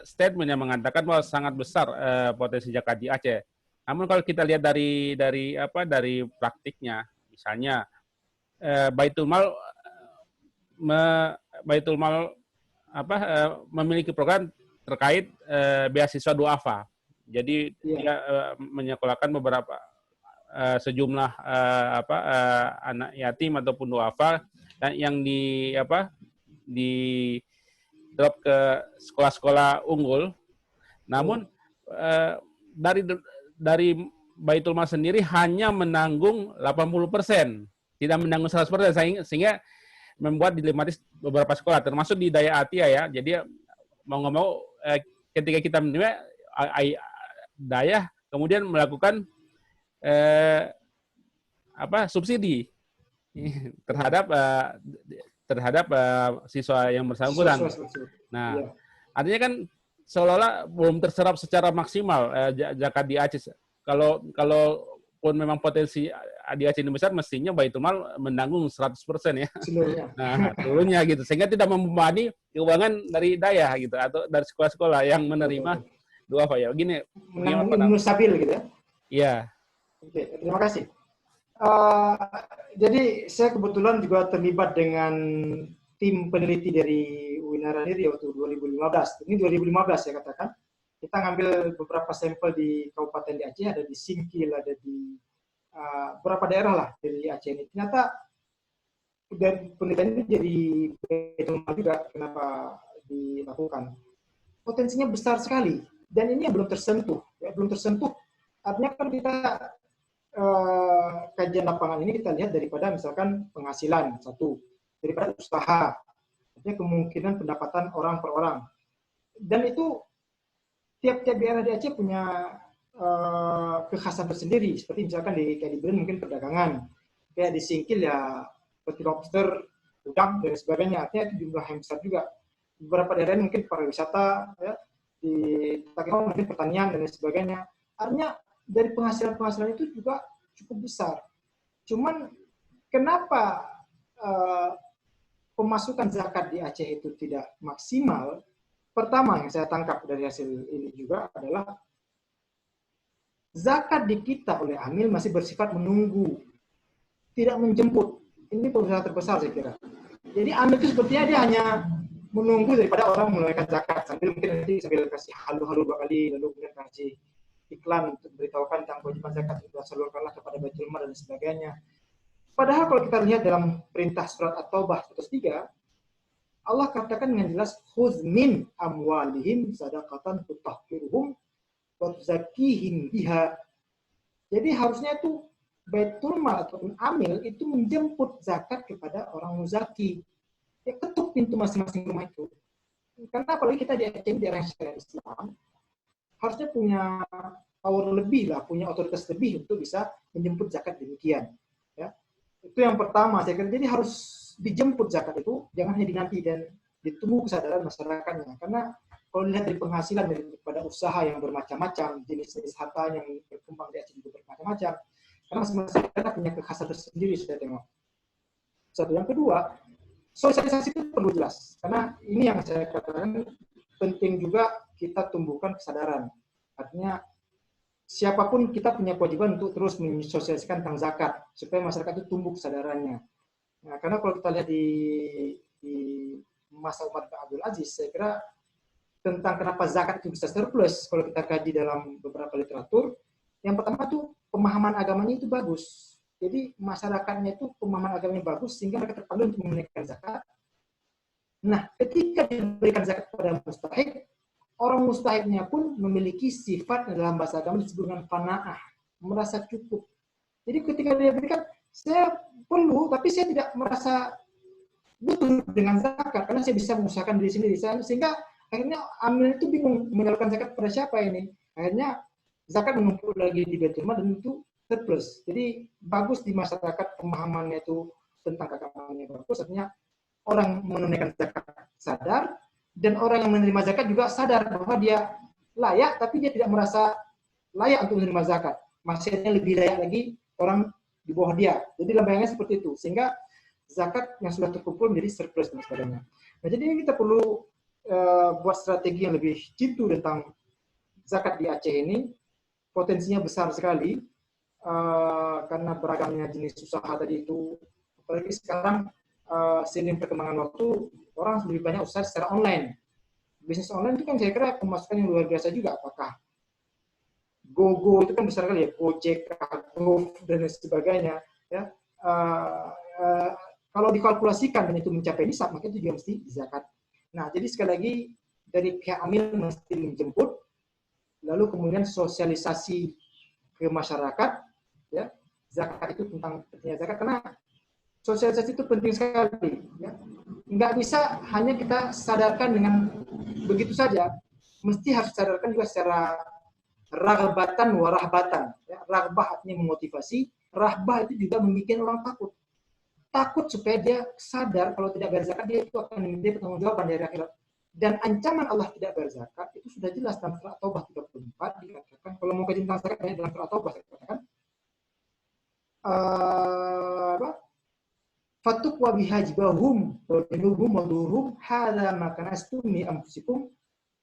statement yang mengatakan bahwa sangat besar potensi zakat di Aceh. Namun kalau kita lihat dari praktiknya, misalnya Baitul Mal memiliki program terkait beasiswa duafa. Jadi dia menyekolahkan beberapa sejumlah anak yatim ataupun duafa dan yang di drop ke sekolah-sekolah unggul. Namun dari Baitul Mal sendiri hanya menanggung 80%, tidak menanggung 100%, sehingga membuat dilematis beberapa sekolah, termasuk di Daya Atia ya. Jadi mau nggak mau ketika kita menerima Daya kemudian melakukan subsidi terhadap siswa yang bersangkutan. Nah, artinya kan seolah-olah belum terserap secara maksimal zakat di Aceh. Kalau pun memang potensi di Aceh ini besar, mestinya Baitul Mal menanggung 100% ya. Nah, seluruhnya gitu. Sehingga tidak membebani keuangan dari Daya gitu atau dari sekolah-sekolah yang menerima duafa ya. Begini, menanggung stabil gitu ya. Iya. Oke, terima kasih. Jadi saya kebetulan juga terlibat dengan tim peneliti dari UIN Haradiri waktu 2015. Ini 2015 saya katakan. Kita ngambil beberapa sampel di Kabupaten di Aceh, ada di Singkil, ada di beberapa daerah lah dari Aceh ini. Ternyata dan penelitian ini jadi perhitungan juga kenapa dilakukan. Potensinya besar sekali dan ini yang belum tersentuh. Artinya kan kita kajian lapangan ini kita lihat daripada misalkan penghasilan satu, daripada usaha, artinya kemungkinan pendapatan orang per orang, dan itu tiap-tiap daerah di Aceh punya kekhasan tersendiri. Seperti misalkan di Bren mungkin perdagangan, kayak di Singkil ya seperti lobster, udang dan sebagainya. Artinya itu jumlah yang besar juga. Beberapa daerah mungkin pariwisata, ya, di Takau mungkin pertanian dan sebagainya. Artinya dari penghasilan itu juga cukup besar. Cuman kenapa pemasukan zakat di Aceh itu tidak maksimal? Pertama yang saya tangkap dari hasil ini juga adalah zakat di kita oleh amil masih bersifat menunggu, tidak menjemput. Ini perusahaan terbesar saya kira. Jadi amil itu sepertinya dia hanya menunggu daripada orang menunaikan zakat, sambil mungkin nanti sambil kasih halu-halu 2 kali, lalu kemudian kasih iklan untuk beritahukan tentang kewajiban zakat itu salurkanlah kepada Baitul Mal dan sebagainya. Padahal kalau kita lihat dalam perintah surat At-Taubah 103, Allah katakan dengan jelas, khudz min amwalihim sadaqatan tutahhiruhum wa tuzakkihim biha. Jadi harusnya itu Baitul Mal ataupun amil itu menjemput zakat kepada orang muzaki. Ya, ketuk pintu masing-masing rumah itu. Karena apalagi kita di Aceh, daerah syariat Islam, harusnya punya power lebih lah, punya otoritas lebih untuk bisa menjemput zakat demikian. Ya. Itu yang pertama saya kira. Jadi harus dijemput zakat itu, jangan hanya dinanti dan ditunggu kesadaran masyarakatnya. Karena kalau lihat dari penghasilan daripada usaha yang bermacam-macam, jenis-jenis harta yang berkembang di Aceh juga bermacam-macam. Karena masing-masing daerah punya kekhasan tersendiri, saya tengok. Satu. Yang kedua, sosialisasi itu perlu jelas. Karena ini yang saya katakan penting juga kita tumbuhkan kesadaran. Artinya siapapun kita punya kewajiban untuk terus mensosialisasikan tentang zakat supaya masyarakat itu tumbuh kesadarannya. Nah, karena kalau kita lihat di masa Umar bin Abdul Aziz, saya kira tentang kenapa zakat itu bisa surplus kalau kita kaji dalam beberapa literatur, yang pertama tuh pemahaman agamanya itu bagus. Jadi masyarakatnya itu pemahaman agamanya bagus sehingga mereka terpandu untuk menunaikan zakat. Nah, ketika diberikan zakat kepada mustahik, orang mustahiknya pun memiliki sifat dalam bahasa agama disebut dengan qanaah, merasa cukup. Jadi ketika dia berikan, saya perlu, tapi saya tidak merasa butuh dengan zakat karena saya bisa mengusahakan diri sendiri. Sehingga Akhirnya amil itu bingung menyalurkan zakat pada siapa ini. Akhirnya zakat menumpuk lagi di Baitul Mal dan itu surplus. Jadi bagus di masyarakat pemahamannya itu tentang keagamaan bagus. Artinya orang menunaikan zakat sadar dan orang yang menerima zakat juga sadar bahwa dia layak, tapi dia tidak merasa layak untuk menerima zakat. Maksudnya lebih layak lagi orang di bawah dia. Jadi lembaga seperti itu. Sehingga zakat yang sudah terkumpul menjadi surplus dan sebagainya. Nah, jadi kita perlu buat strategi yang lebih jitu tentang zakat di Aceh ini. Potensinya besar sekali karena beragamnya jenis usaha tadi itu. Apalagi sekarang seiring perkembangan waktu, orang lebih banyak usaha secara online. Bisnis online itu kan saya kira pemasukan yang luar biasa juga. Apakah GoGo itu kan besar kali ya, Gojek, Grab, dan sebagainya. Ya, kalau dikalkulasikan dan itu mencapai nisab, maka itu juga mesti zakat. Nah, jadi sekali lagi dari pihak amil mesti menjemput, lalu kemudian sosialisasi ke masyarakat, ya zakat itu tentang pentingnya zakat, karena sosialisasi itu penting sekali. Ya. Nggak bisa hanya kita sadarkan dengan begitu saja, mesti harus sadarkan juga secara raghbatan warahbatan. Ya. Raghbah artinya memotivasi, rahbah itu juga membuat orang takut. Takut supaya dia sadar kalau tidak bayar zakat dia itu akan menjadi pertanggungjawaban dari akhirat. Dan ancaman Allah tidak bayar zakat itu sudah jelas dalam surah Taubah 34 dikatakan. Kalau mau kaji tentang zakat dalam surah Taubah dikatakan Fatukwa bihajibahum wa junubuhum wa duruhum hadza ma kanastum min anfusikum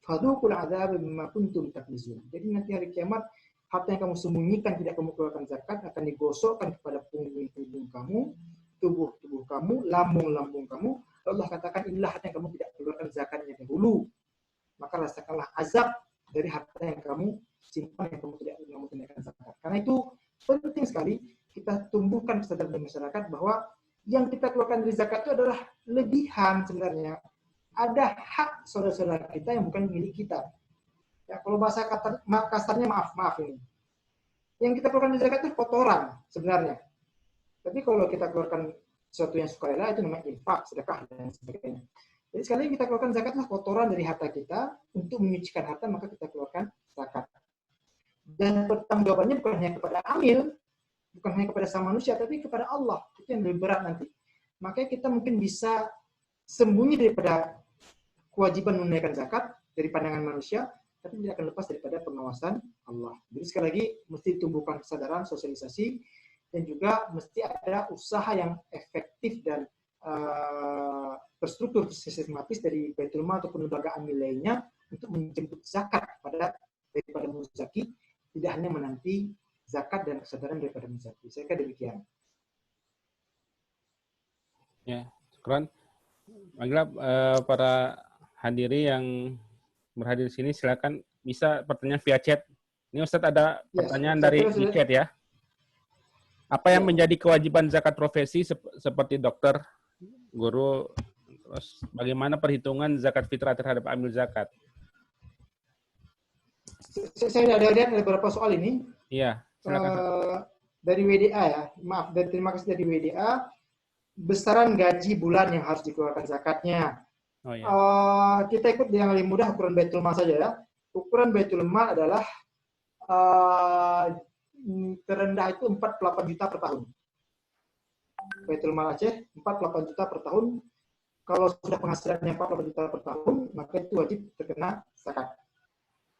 fadhuqul adzab bima kuntum taknizun. Jadi nanti hari kiamat harta yang kamu sembunyikan tidak kamu keluarkan zakat akan digosokkan kepada punggung-punggung kamu, tubuh-tubuh kamu, lambung-lambung kamu. Allah katakan inilah harta yang kamu tidak keluarkan zakatnya dahulu. Maka rasakanlah azab dari harta yang kamu simpan yang kamu tidak tunaikan zakat. Karena itu penting sekali kita tumbuhkan kesadaran di masyarakat bahwa yang kita keluarkan dari zakat itu adalah lebihan sebenarnya. Ada hak saudara-saudara kita yang bukan milik kita. Ya, kalau bahasa kasarnya maaf ini. Yang kita keluarkan dari zakat itu kotoran sebenarnya. Tapi kalau kita keluarkan sesuatu yang sukarela itu namanya infak, sedekah dan sebagainya. Jadi sekali kita keluarkan zakatlah kotoran dari harta kita untuk menyucikan harta maka kita keluarkan zakat. Dan pertanggungjawabannya bukan hanya kepada amil, bukan hanya kepada sang manusia, tapi kepada Allah. Itu yang lebih berat nanti. Makanya kita mungkin bisa sembunyi daripada kewajiban menunaikan zakat dari pandangan manusia, tapi tidak akan lepas daripada pengawasan Allah. Jadi sekali lagi mesti tumbuhkan kesadaran, sosialisasi, dan juga mesti ada usaha yang efektif dan terstruktur sistematis dari Baitul Mal ataupun lembaga amil lainnya untuk menjemput zakat daripada muzaki, tidak hanya menanti zakat dan kesadaran daripada muzaki. Saya kira demikian. Ya, keren. Baiklah, para hadiri yang berhadir di sini silakan bisa pertanyaan via chat. Ini Ustadz ada pertanyaan dari di chat ya. Apa yang menjadi kewajiban zakat profesi seperti dokter, guru, terus bagaimana perhitungan zakat fitrah terhadap amil zakat? Saya ada lihat beberapa soal ini. Iya, silakan. Dari WDA ya, maaf, terima kasih dari WDA. Besaran gaji bulan yang harus dikeluarkan zakatnya. Oh, iya. Kita ikut yang lebih mudah ukuran Baitul Mal saja ya. Ukuran Baitul Mal adalah terendah itu 48 juta per tahun. Baitul Mal Aceh 48 juta per tahun. Kalau sudah penghasilannya 48 juta per tahun, maka itu wajib terkena zakat.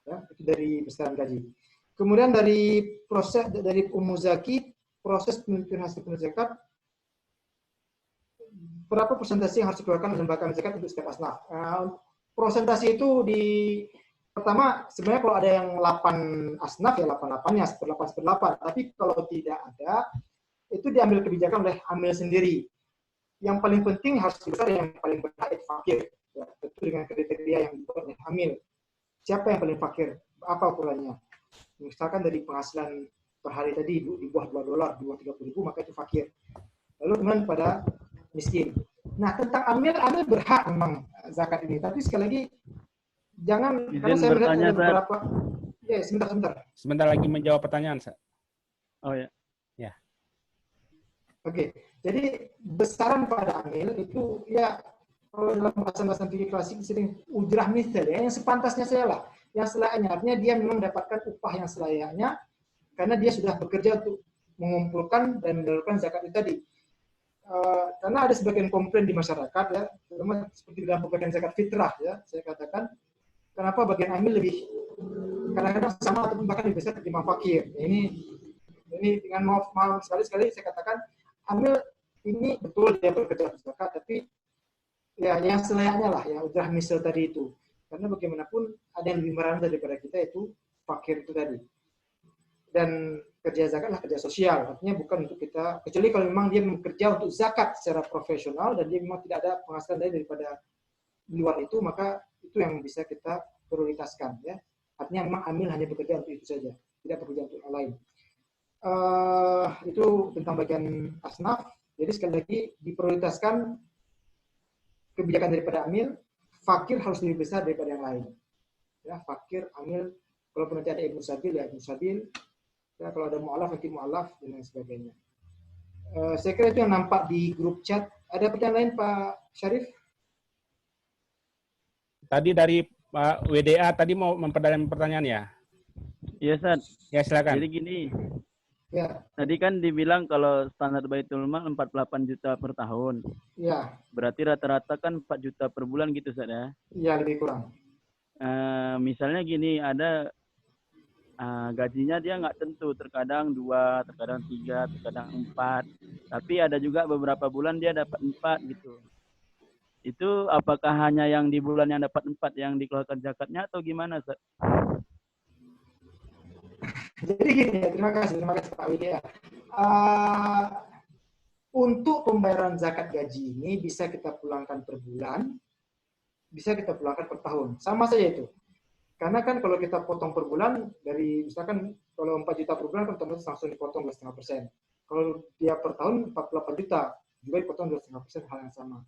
Ya, itu dari besaran gaji. Kemudian dari proses dari muzaki, proses penentuan hasil zakat, berapa persentase yang harus dikeluarkan oleh lembaga zakat untuk setiap asnaf. Persentase itu pertama sebenarnya kalau ada yang 8 asnaf ya 8-8-nya, 1/8. Tapi kalau tidak ada, itu diambil kebijakan oleh amil sendiri. Yang paling penting harus dibesar yang paling berhak itu fakir. Ya, tentu dengan kriteria yang dibuat oleh amil. Siapa yang paling fakir? Apa ukurannya? Misalkan dari penghasilan per hari tadi di bawah $2, di bawah 30.000, maka itu fakir. Lalu kemudian pada miskin. Nah, tentang amil berhak memang zakat ini. Tapi sekali lagi, jangan, karena saya melihat ada beberapa... Ya, sebentar. Sebentar lagi menjawab pertanyaan, Sa. Oh ya. Ya. Oke, jadi besaran pada amil itu ya kalau dalam bahasa fikih klasik sering ujrah misal ya, yang sepantasnya saya lah, yang selayaknya, artinya dia memang mendapatkan upah yang selayaknya karena dia sudah bekerja untuk mengumpulkan dan mendapatkan zakat itu tadi. Karena ada sebagian komplain di masyarakat ya, terutama seperti dalam pembagian zakat fitrah ya, saya katakan kenapa bagian amil lebih kadang-kadang sama atau bahkan lebih besar ketimbang fakir. Ini dengan maaf sekali saya katakan amil ini betul dia bekerja zakat, tapi ya yang selayaknya lah ya ujrah misal tadi itu, karena bagaimanapun ada yang lebih merendah daripada kita itu fakir itu tadi. Dan kerja zakat lah kerja sosial, artinya bukan untuk kita, kecuali kalau memang dia bekerja untuk zakat secara profesional dan dia memang tidak ada penghasilan daripada luar itu, maka itu yang bisa kita prioritaskan ya. Artinya memang amil hanya bekerja untuk itu saja, tidak bekerja untuk yang lain. Itu tentang bagian asnaf. Jadi sekali lagi diprioritaskan kebijakan daripada amil, fakir harus lebih besar daripada yang lain. Ya, fakir, amil, kalaupun nanti ada ibnu sabil, ya ibnu sabil. Ya, kalau ada mu'alaf, nanti mu'alaf, dan lain sebagainya. Saya kira itu yang nampak di grup chat. Ada pertanyaan lain, Pak Syarif? Tadi dari Pak WDA tadi mau memperdalam pertanyaan ya? Iya, Ustaz. Ya, silakan. Jadi gini, Ya. tadi kan dibilang kalau standar Baitul Mal 48 juta per tahun. Ya. Berarti rata-rata kan 4 juta per bulan gitu, Ustaz ya? Iya, lebih kurang. Misalnya gini, ada gajinya dia nggak tentu, terkadang 2, terkadang 3, terkadang 4. Tapi ada juga beberapa bulan dia dapat 4 gitu. Itu apakah hanya yang di bulan yang dapat 4 yang dikeluarkan zakatnya atau gimana, Ustaz? Jadi gini ya, terima kasih Pak Widya. Untuk pembayaran zakat gaji ini bisa kita pulangkan per bulan, bisa kita pulangkan per tahun. Sama saja itu. Karena kan kalau kita potong per bulan, dari misalkan kalau 4 juta per bulan, kan otomatis langsung dipotong 2,5%. Kalau dia per tahun 48 juta, juga dipotong 2,5%, hal yang sama.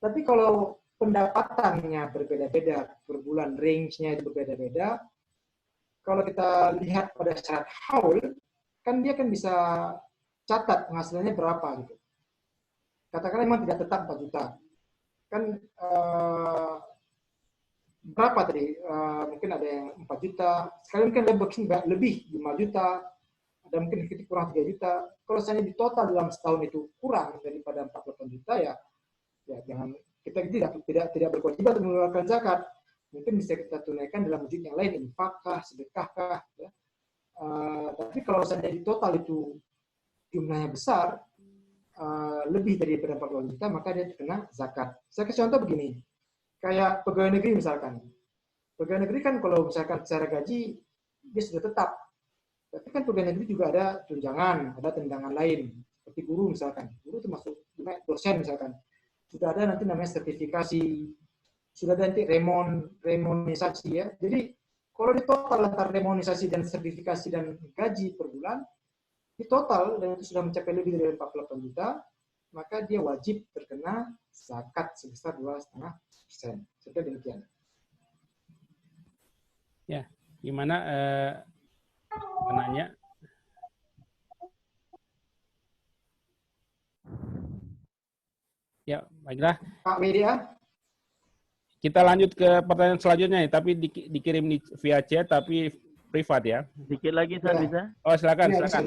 Tapi kalau pendapatannya berbeda-beda per bulan, range-nya berbeda-beda, kalau kita lihat pada syarat haul, kan dia kan bisa catat penghasilannya berapa gitu. Katakanlah memang tidak tetap 4 juta. Kan berapa tadi? Mungkin ada yang 4 juta, sekali mungkin lebih 5 juta, ada mungkin kurang 3 juta. Kalau misalnya di total dalam setahun itu kurang daripada 48 juta ya jangan, kita tidak berkewajiban untuk mengeluarkan zakat. Mungkin bisa kita tunaikan dalam wujud yang lain, infak-kah, sedekah-kah. Ya. Tapi kalau misalnya di total itu jumlahnya besar, lebih daripada 40 juta, maka dia terkena zakat. Saya kasih contoh begini, kayak pegawai negeri misalkan. Pegawai negeri kan kalau misalkan secara gaji, dia sudah tetap. Tapi kan pegawai negeri juga ada tunjangan, ada tendangan lain. Seperti guru misalkan. Guru termasuk dosen misalkan. Sudah ada nanti namanya sertifikasi, sudah ada nanti remonisasi ya. Jadi kalau di total antara remonisasi dan sertifikasi dan gaji per bulan, di total dan itu sudah mencapai lebih dari 48 juta, maka dia wajib terkena zakat sebesar 2,5%. Seperti demikian. Ya, gimana penanya? Ya, baiklah. Pak Media. Kita lanjut ke pertanyaan selanjutnya, tapi dikirim via chat, tapi privat ya. Sedikit lagi, Ustaz, bisa? Oh, silakan, Ya, silakan.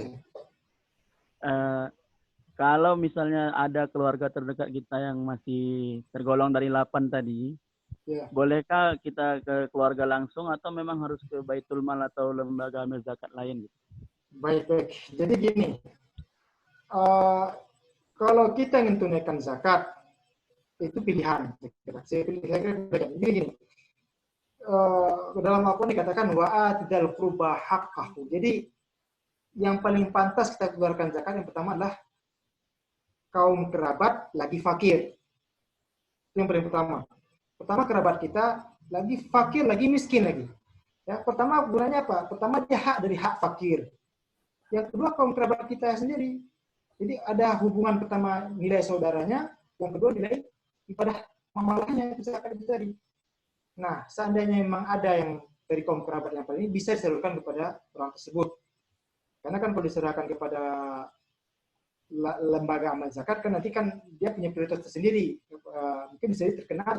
Kalau misalnya ada keluarga terdekat kita yang masih tergolong dari 8 tadi, ya, bolehkah kita ke keluarga langsung atau memang harus ke Baitul Mal atau lembaga amil zakat lain? Baik. Jadi gini, kalau kita ingin tunaikan zakat, itu pilihan. Saya kira gini. Dalam Al-Quran dikatakan wa'atidal qurba haqqahu. Jadi yang paling pantas kita keluarkan zakat yang pertama adalah kaum kerabat lagi fakir. Itu yang paling pertama. Pertama kerabat kita lagi fakir, lagi miskin lagi. Ya, pertama gunanya apa? Pertama dia hak dari hak fakir. Yang kedua kaum kerabat kita sendiri. Jadi ada hubungan pertama nilai saudaranya, yang kedua nilai ibadah mamalahnya itu zakat itu tadi. Nah, seandainya memang ada yang dari kaum kerabat yang paling ini bisa disalurkan kepada orang tersebut. Karena kan kalau diserahkan kepada lembaga amal zakat kan nanti kan dia punya prioritas tersendiri. Mungkin bisa terkena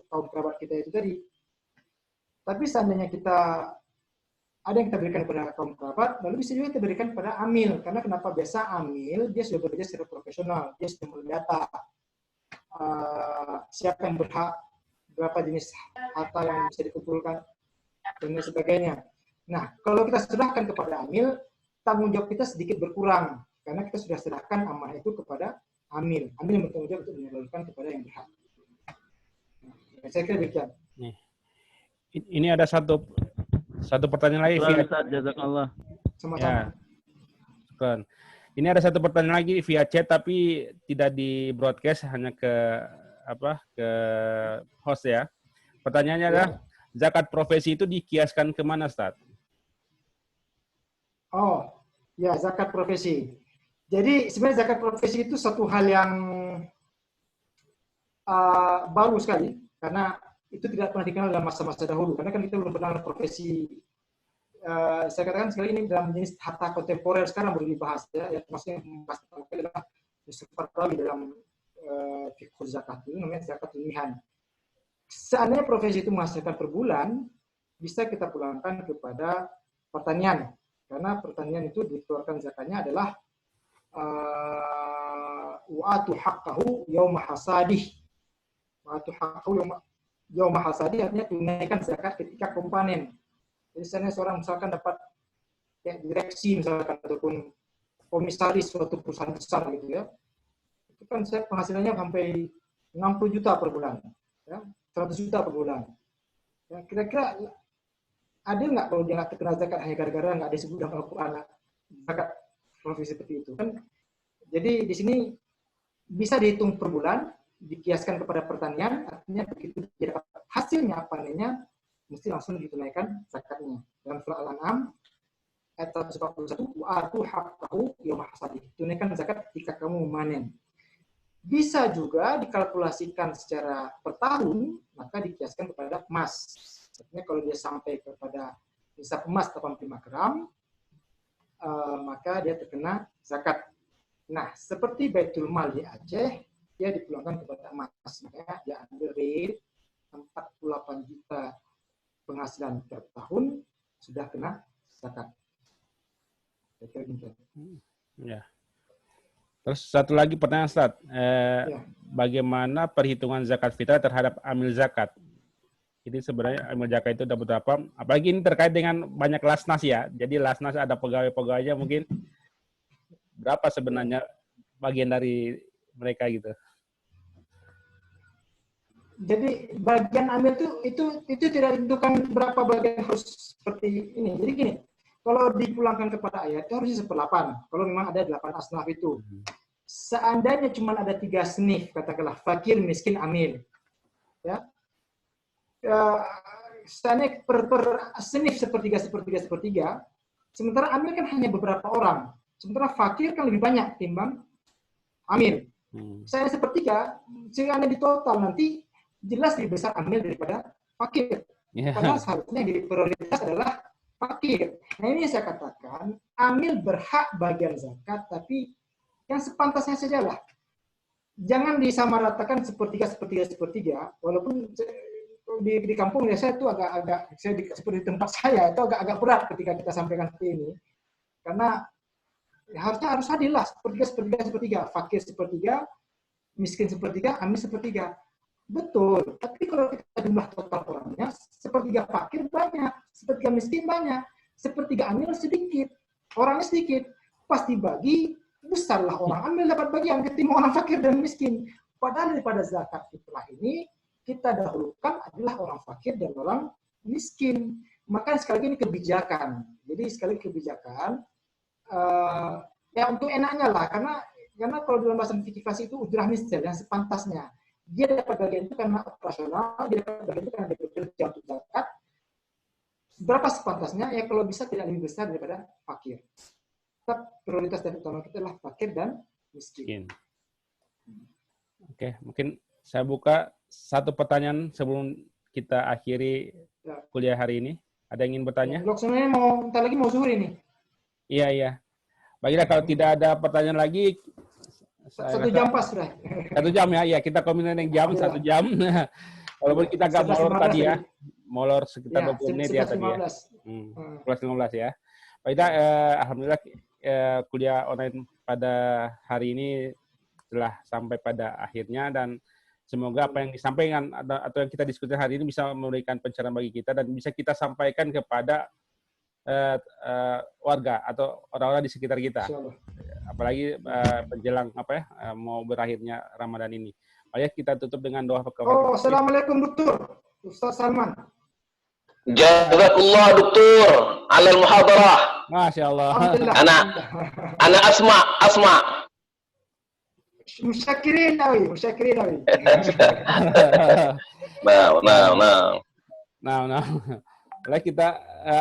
kaum kerabat kita itu tadi. Tapi seandainya ada yang kita berikan kepada kaum kerabat, lalu bisa juga kita berikan kepada amil. Karena kenapa? Biasa amil, dia sudah bekerja secara profesional, dia sudah mendata siapa yang berhak, berapa jenis harta yang bisa dikumpulkan, dan lain sebagainya. Nah, kalau kita serahkan kepada amil, tanggung jawab kita sedikit berkurang, karena kita sudah serahkan amanah itu kepada amil. Amil yang bertanggung jawab untuk menyalurkan kepada yang berhak. Nah, saya kira demikian. Ini ada satu pertanyaan lagi via Jazakallah. Ya. Ini ada satu pertanyaan lagi via chat tapi tidak di broadcast, hanya ke host ya. Pertanyaannya adalah zakat profesi itu dikiaskan kemana, Ustaz? Oh, ya zakat profesi. Jadi sebenarnya zakat profesi itu satu hal yang baru sekali karena itu tidak pernah dikenal dalam masa-masa dahulu, karena kan kita belum pernah profesi. Saya katakan sekali ini dalam jenis harta kontemporer sekarang baru dibahas ya, maksudnya membahas adalah seperti dalam fikih zakat itu namanya zakat ilmihan. Seandainya profesi itu menghasilkan per bulan, bisa kita pulangkan kepada pertanian, karena pertanian itu dikeluarkan zakatnya adalah wa'atu haqqahu yauma hasadih. Wa'atu haqqahu yauma hasadih artinya tunaikan zakat ketika panen. Jadi misalnya seorang misalkan dapat direksi misalkan ataupun komisaris suatu perusahaan besar gitu ya, itu kan penghasilannya sampai 60 juta per bulan, ya, 100 juta per bulan. Ya, kira-kira adil nggak kalau dia nggak terkena zakat hanya gara-gara nggak disebut dalam Al-Quran zakat profesi seperti itu kan? Jadi di sini bisa dihitung per bulan, dikiaskan kepada pertanian, artinya begitu dia dapat hasilnya panennya mesti langsung ditunaikan zakatnya. Dalam surah Al-An'am ayat 141, wa'atu haqqahu yauma hasadih. Tunaikan zakat ketika kamu memanen. Bisa juga dikalkulasikan secara per tahun, maka dikiaskan kepada emas. Artinya kalau dia sampai kepada nisab emas 85 gram, maka dia terkena zakat. Nah, seperti Baitul Mal di Aceh, dia dipulangkan kepada emas. Makanya dia ambil rate 48 juta penghasilan per tahun sudah kena zakat. Ya. Terus satu lagi pertanyaan, Ustaz. Bagaimana perhitungan zakat fitrah terhadap amil zakat? Jadi sebenarnya amil zakat itu ada beberapa, apalagi ini terkait dengan banyak lasnas ya. Jadi lasnas ada pegawai-pegawainya mungkin berapa sebenarnya bagian dari mereka gitu. Jadi bagian amil itu tidak ditentukan berapa bagian harus seperti ini. Jadi gini, kalau dipulangkan kepada ayat itu harusnya 1/8. Kalau memang ada 8 asnaf itu. Seandainya cuma ada 3 snif, katakanlah fakir, miskin, amil. Ya. Seandainya per snif sepertiga, sementara amil kan hanya beberapa orang. Sementara fakir kan lebih banyak timbang amil. Saya sepertiga, sehingga di total nanti jelas lebih besar amil daripada fakir. Karena seharusnya yang prioritas adalah fakir. Nah ini saya katakan, amil berhak bagian zakat, tapi yang sepantasnya sajalah. Jangan disamaratakan sepertiga, walaupun di kampung ya saya itu agak seperti tempat saya itu agak berat ketika kita sampaikan seperti ini. Karena ya, harus adil lah, sepertiga, fakir sepertiga, miskin sepertiga, amil sepertiga. Betul, tapi kalau kita jumlah total orangnya, sepertiga fakir banyak, sepertiga miskin banyak, sepertiga amil sedikit, orangnya sedikit, pasti bagi besarlah orang amil dapat bagian ketimbang orang fakir dan miskin. Padahal daripada zakat fitrah ini kita dahulukan adalah orang fakir dan orang miskin. Maka sekali lagi ini kebijakan. Jadi sekali kebijakan ya untuk enaknya lah, karena kalau dalam bahasa fikih klasik itu ujrah misal yang sepantasnya. Dia dapat bagian itu karena operasional, dia dapat bagian itu karena dia bekerja untuk zakat. Berapa sepantasnya? Ya kalau bisa tidak lebih besar daripada fakir. Tetap prioritas dan utama kita adalah fakir dan miskin. Oke, mungkin saya buka satu pertanyaan sebelum kita akhiri kuliah hari ini. Ada yang ingin bertanya? Blok sebenarnya bentar lagi mau zuhur ini. Iya. Baiklah, kalau tidak ada pertanyaan lagi, 1 jam pas sudah. 1 jam ya, iya kita komitmen yang jam 1 jam. Walaupun kita agak molor tadi ya, molor sekitar 20 menit ya tadi ya. 11.15 ya. Pak Ida, alhamdulillah kuliah online pada hari ini telah sampai pada akhirnya, dan semoga apa yang disampaikan atau yang kita diskusikan hari ini bisa memberikan pencerahan bagi kita dan bisa kita sampaikan kepada warga atau orang-orang di sekitar kita. Apalagi menjelang mau berakhirnya Ramadan ini. Ayo kita tutup dengan doa kafaratul. Assalamualaikum Dokter Ustaz Salman. Jazakallah Dokter alal muhadarah. Masya Allah. Ana asma. Musyakirin awi. Nah. Lalu kita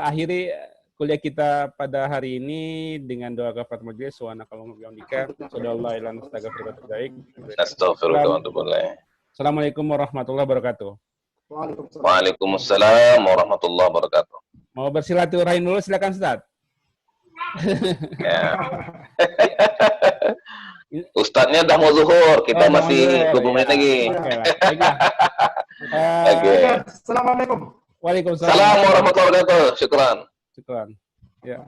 akhiri kuliah kita pada hari ini dengan doa kafaratul majlis. Subhanakallahumma wa bihamdika, asyhadu an la ilaha illa anta, astaghfiruka wa atubu ilaik. Astaghfirullah wa atubu ilaik. Assalamualaikum warahmatullahi wabarakatuh. Waalaikumsalam warahmatullahi wabarakatuh. Mau bersilaturahim dulu, silakan Ustaz. Ya. Ustadznya dah mau zuhur, kita masih 20 menit lagi. Oke. Assalamualaikum. Waalaikumsalam. Assalamualaikum warahmatullahi wabarakatuh. Syukran. Syukran. Ya.